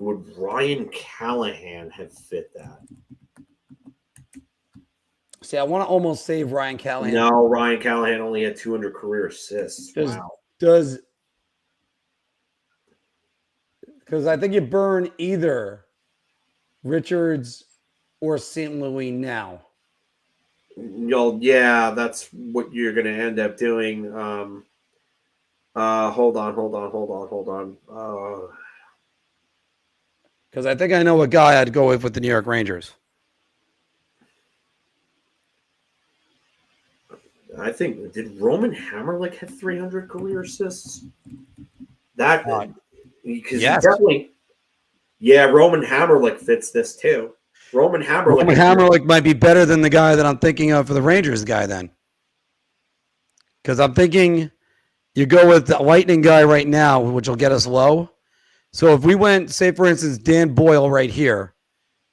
Would Ryan Callahan have fit that? See, I want to almost save Ryan Callahan. No, Ryan Callahan only had 200 career assists. Wow. Because I think you burn either Richards or St. Louis now. Yeah, that's what you're going to end up doing. Hold on. Because I think I know what guy I'd go with the New York Rangers. I think, did Roman Hammerlick have 300 career assists? That because yes. definitely, yeah, Roman Hammerlick fits this too. Roman Hammerlick might be better than the guy that I'm thinking of for the Rangers guy then. Because I'm thinking you go with the Lightning guy right now, which will get us low. So if we went, say, for instance, Dan Boyle right here,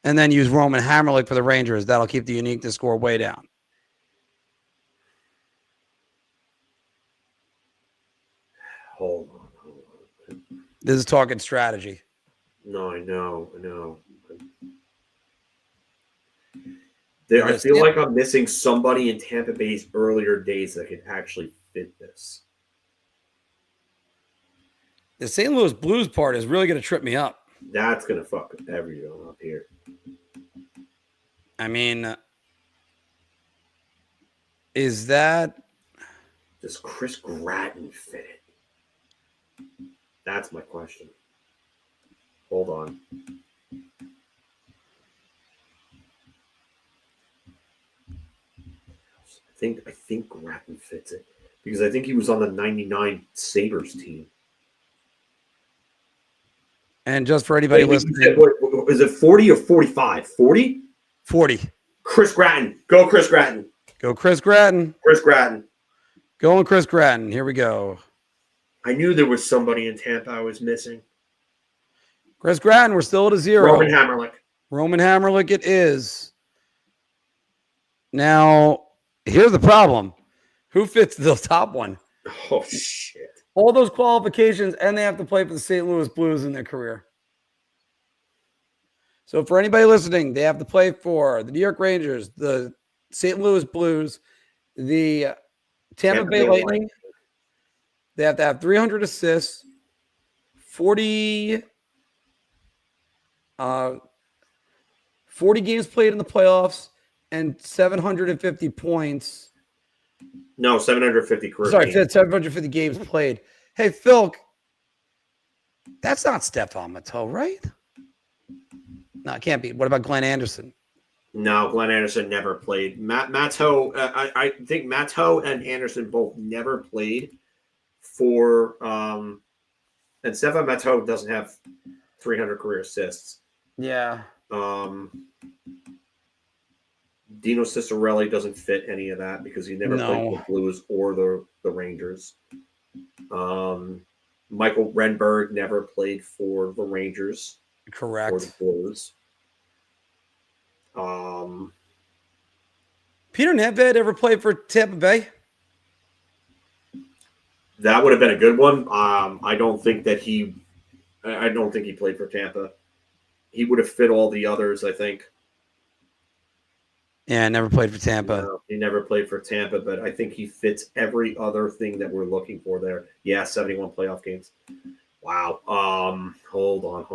and then use Roman Hammerlick for the Rangers, that'll keep the uniqueness score way down. Hold on. This is talking strategy. No, I know. I feel like I'm missing somebody in Tampa Bay's earlier days that could actually fit this. The St. Louis Blues part is really going to trip me up. That's going to fuck everyone up here. I mean, is that... Does Chris Gratton fit it? That's my question. Hold on. I think Gratton fits it because I think he was on the 99 Sabres team. And just for anybody listening, is it 40 or 45? 40? 40. Chris Gratton. Go Chris Gratton. Go Chris Gratton. Chris Gratton. Going Chris Gratton. Here we go. I knew there was somebody in Tampa I was missing. Chris Gratton, we're still at a 0. Roman Hammerlick. Roman Hammerlick it is. Now, here's the problem. Who fits the top one? Oh, shit. All those qualifications, and they have to play for the St. Louis Blues in their career. So for anybody listening, they have to play for the New York Rangers, the St. Louis Blues, the Tampa Bay Lightning. They have to have 300 assists, 40 games played in the playoffs, and 750 points. No, 750 career Sorry, games. 750 games played. Hey, Phil, that's not Stephon Matteau, right? No, it can't be. What about Glenn Anderson? No, Glenn Anderson never played. Matteau, I think Matteau and Anderson both never played for and Stephon Matteau doesn't have 300 career assists. Yeah. Dino Ciccarelli doesn't fit any of that because he never played for the Blues or the Rangers. Michael Renberg never played for the Rangers. Correct. Or the Blues. Peter Nedved ever played for Tampa Bay? That would have been a good one. I don't think he played for Tampa. He would have fit all the others, I think. Yeah, never played for Tampa. No, he never played for Tampa, but I think he fits every other thing that we're looking for there. Yeah, 71 playoff games. Wow. Hold on.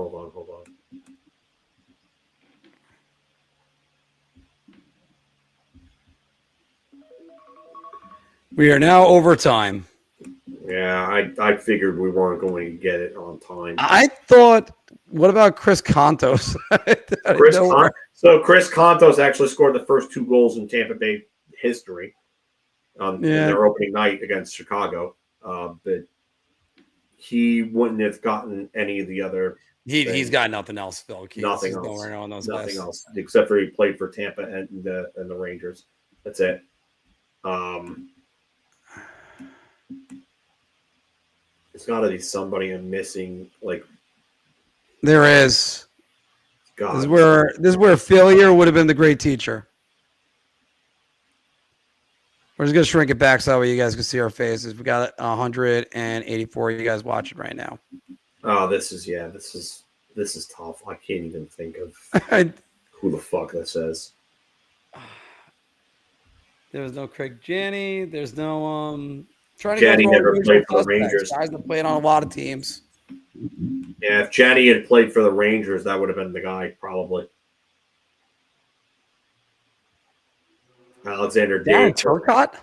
We are now overtime. Yeah, I figured we weren't going to get it on time. I thought, what about Chris Kontos? Chris Kontos actually scored the first 2 goals in Tampa Bay history in their opening night against Chicago. But he wouldn't have gotten any of the other. He's got nothing else, Phil. Nothing else, except for he played for Tampa and the Rangers. That's it. It's got to be somebody I'm missing. Like there is. God, this is where failure would have been the great teacher. We're just gonna shrink it back so you guys can see our faces. We got 184 you guys watching right now. Oh, this is tough. I can't even think of who the fuck this is. There was no Craig Janney. There's no Janney never played for the Rangers. Guys that played on a lot of teams. Yeah, if Janney had played for the Rangers, that would have been the guy probably. Alexander Darren Turcotte?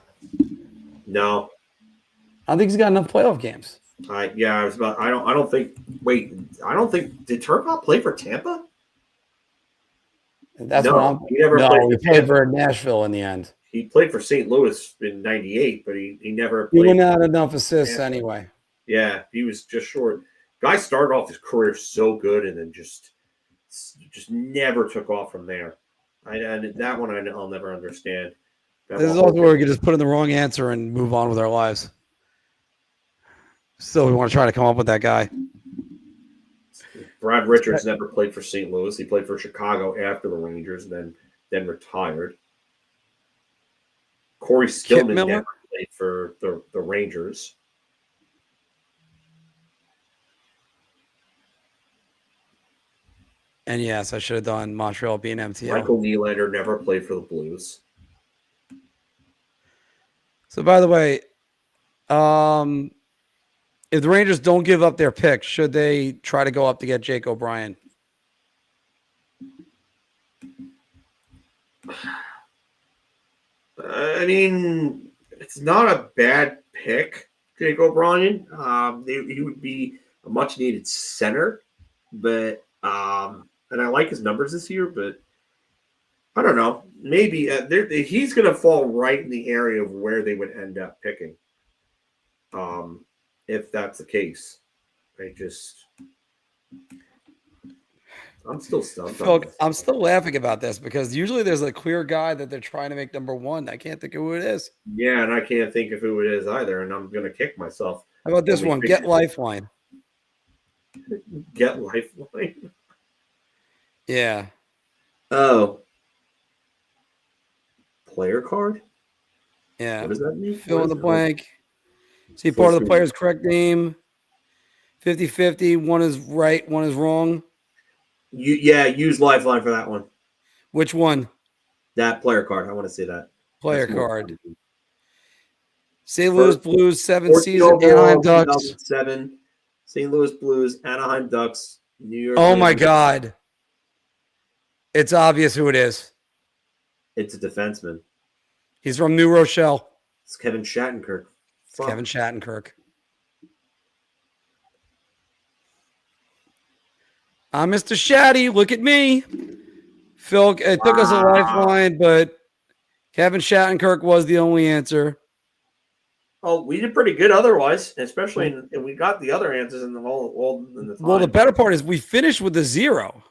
No. I don't think he's got enough playoff games. Yeah, I was about. I don't think. Wait, I don't think. Did Turcotte play for Tampa? That's No, what I'm. he never No, played he for played Tampa. for Nashville in the end. He played for St. Louis in '98, but he never He played. wouldn't have enough assists Tampa. anyway. Yeah, he was just short. Guy started off his career so good and then just never took off from there. That one I'll never understand. This is also where we could just put in the wrong answer and move on with our lives. Still, we want to try to come up with that guy. Brad Richards never played for St. Louis. He played for Chicago after the Rangers, and then retired. Corey Stillman never played for the Rangers. And yes, I should have done Montreal being MTL. Michael Nylander never played for the Blues. So, by the way, if the Rangers don't give up their pick, should they try to go up to get Jake O'Brien? I mean, it's not a bad pick, Jake O'Brien. He would be a much-needed center, but and I like his numbers this year, but I don't know. Maybe he's going to fall right in the area of where they would end up picking. If that's the case, I'm still stumped. Phil, I'm still laughing about this because usually there's a clear guy that they're trying to make number one. I can't think of who it is. Yeah, and I can't think of who it is either, and I'm going to kick myself. How about this one? Get Lifeline. Get Lifeline? Yeah. Oh. Player card? Yeah. What does that mean? Fill in the blank. See part of the player's correct name. 50-50. One is right, one is wrong. Use Lifeline for that one. Which one? That player card. I want to see that. Player card. St. Louis Blues, 7th season, Anaheim Ducks. 2007. St. Louis Blues, Anaheim Ducks, New York. Oh, my God. It's obvious who it is. It's a defenseman. He's from New Rochelle. It's Kevin Shattenkirk. Kevin Shattenkirk. I'm Mr. Shatty. Look at me. Phil, it took us a lifeline, but Kevin Shattenkirk was the only answer. Oh, we did pretty good otherwise, especially and we got the other answers in the all in the time. Well, the better part is we finished with a 0.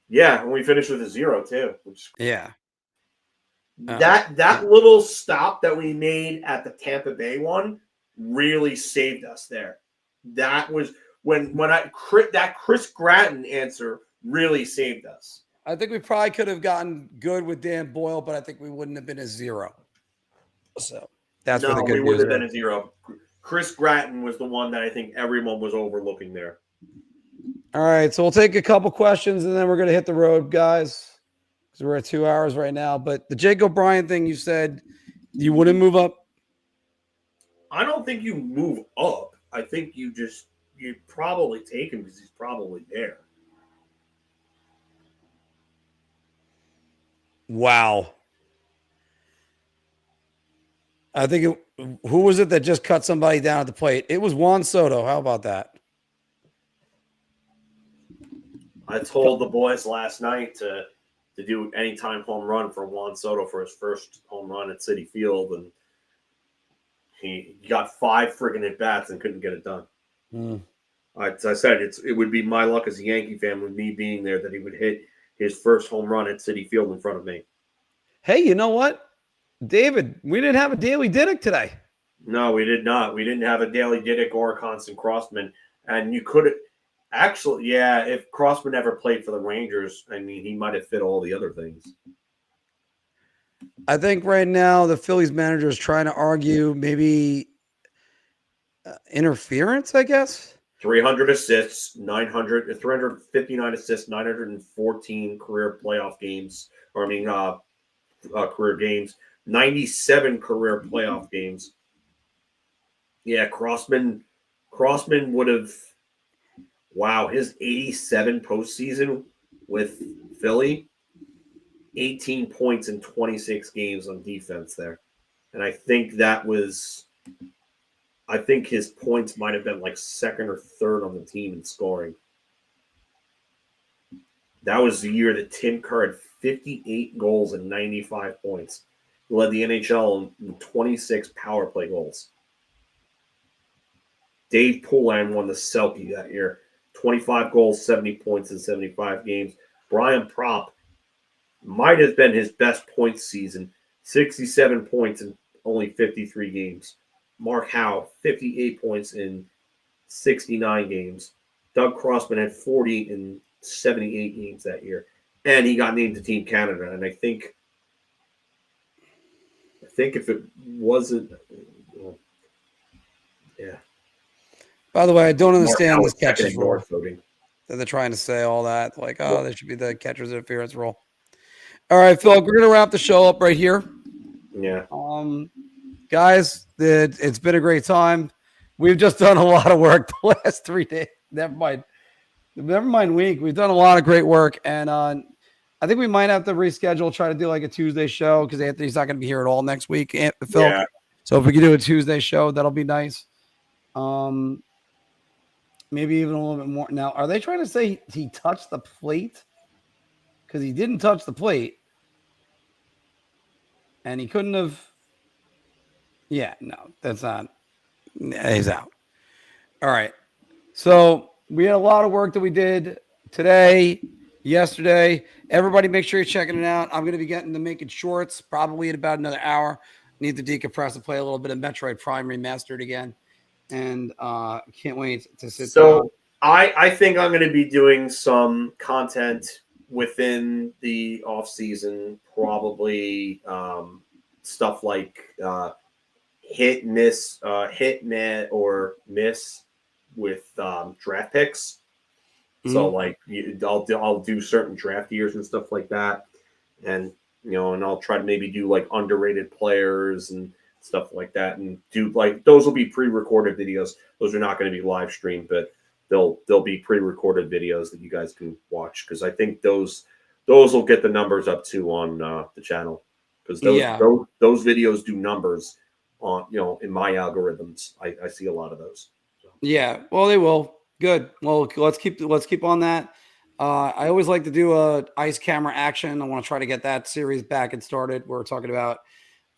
Yeah, and we finished with a 0 too. Yeah. That little stop that we made at the Tampa Bay one really saved us there. That was when that Chris Gratton answer really saved us. I think we probably could have gotten good with Dan Boyle, but I think we wouldn't have been a 0. So that's where the good we news would have is. been a 0. Chris Gratton was the one that I think everyone was overlooking there. All right, so we'll take a couple questions and then we're going to hit the road, guys, because we're at 2 hours right now. But the Jake O'Brien thing, you said you wouldn't move up? I don't think you move up. I think you probably take him because he's probably there. Wow. I think who was it that just cut somebody down at the plate? It was Juan Soto. How about that? I told the boys last night to do anytime home run for Juan Soto for his first home run at Citi Field, and he got 5 friggin' at bats and couldn't get it done. As I said, it would be my luck as a Yankee fan with me being there that he would hit his first home run at Citi Field in front of me. Hey, you know what, David? We didn't have a Daily Diddick today. No, we did not. We didn't have a Daily Diddick or a Constant Crossman, and you could actually, yeah. If Crossman ever played for the Rangers, I mean, he might have fit all the other things. I think right now the Phillies manager is trying to argue maybe interference, I guess. 300 assists, 359 assists, 914 career playoff games, career games, 97 career playoff games. Yeah, Crossman would have, his 87 postseason with Philly, 18 points in 26 games on defense there. And I think that was I think his points might have been like second or third on the team in scoring. That was the year that Tim Kerr had 58 goals and 95 points. He led the NHL in 26 power play goals. Dave Poulin won the Selke that year. 25 goals, 70 points in 75 games. Brian Propp might have been his best points season. 67 points in only 53 games. Mark Howe, 58 points in 69 games. Doug Crossman had 40 in 78 games that year. And he got named to Team Canada. And I think if it wasn't, yeah. By the way, I don't understand this second catcher's in rule. North voting. That they're trying to say all that. Like, oh, there should be the catcher's interference rule. All right, Phil, we're going to wrap the show up right here. Yeah. Guys, it's been a great time. We've just done a lot of work the last 3 days. Never mind week. We've done a lot of great work. And I think we might have to reschedule, try to do like a Tuesday show because Anthony's not going to be here at all next week, Phil. Yeah. So if we could do a Tuesday show, that'll be nice. Maybe even a little bit more. Now, are they trying to say he touched the plate? Because he didn't touch the plate. And he couldn't have. Yeah, no, that's not. He's out. All right. So we had a lot of work that we did today, yesterday. Everybody make sure you're checking it out. I'm going to be getting to making shorts probably in about another hour. Need to decompress and play a little bit of Metroid Prime Remastered again. And can't wait to sit down. I think I'm going to be doing some content within the off season, probably stuff like hit, miss with draft picks. Mm-hmm. So like I'll do certain draft years and stuff like that, and and I'll try to maybe do like underrated players and stuff like that, and do like those will be pre-recorded videos. Those are not going to be live streamed, but they'll be pre-recorded videos that you guys can watch because I think those will get the numbers up too on the channel because those videos do numbers on in my algorithms. I see a lot of those. So. Yeah, well they will. Good. Well, let's keep on that. I always like to do a ice camera action. I want to try to get that series back and started. We're talking about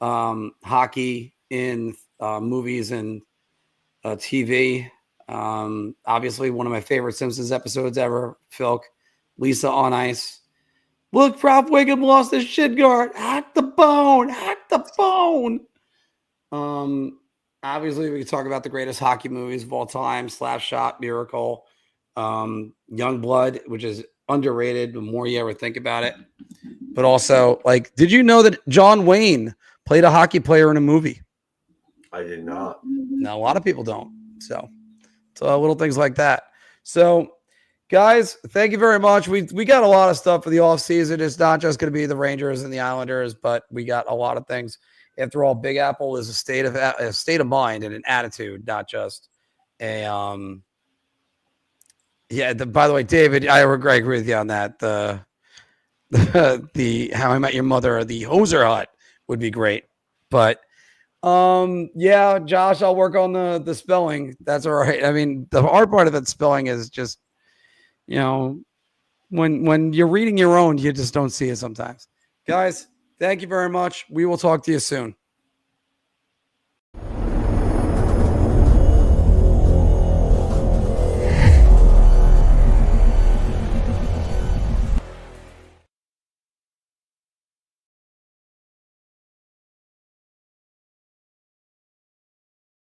hockey in movies and TV. Obviously, one of my favorite Simpsons episodes ever, Phil, Lisa on ice. Look, Ralph Wiggum lost his shin guard. Hack the bone. Obviously, we can talk about the greatest hockey movies of all time, Slapshot, Miracle, Youngblood, which is underrated the more you ever think about it. But also, like, did you know that John Wayne played a hockey player in a movie? I did not. Now, a lot of people don't. So little things like that. So, guys, thank you very much. We got a lot of stuff for the offseason. It's not just going to be the Rangers and the Islanders, but we got a lot of things. After all, Big Apple is a state of mind and an attitude, not just a by the way, David, I agree with you on that. The How I Met Your Mother, the Hoser Hut would be great. But yeah, Josh, I'll work on the spelling. That's all right. I mean, the hard part of it spelling is just, when you're reading your own, you just don't see it sometimes. Guys, thank you very much. We will talk to you soon.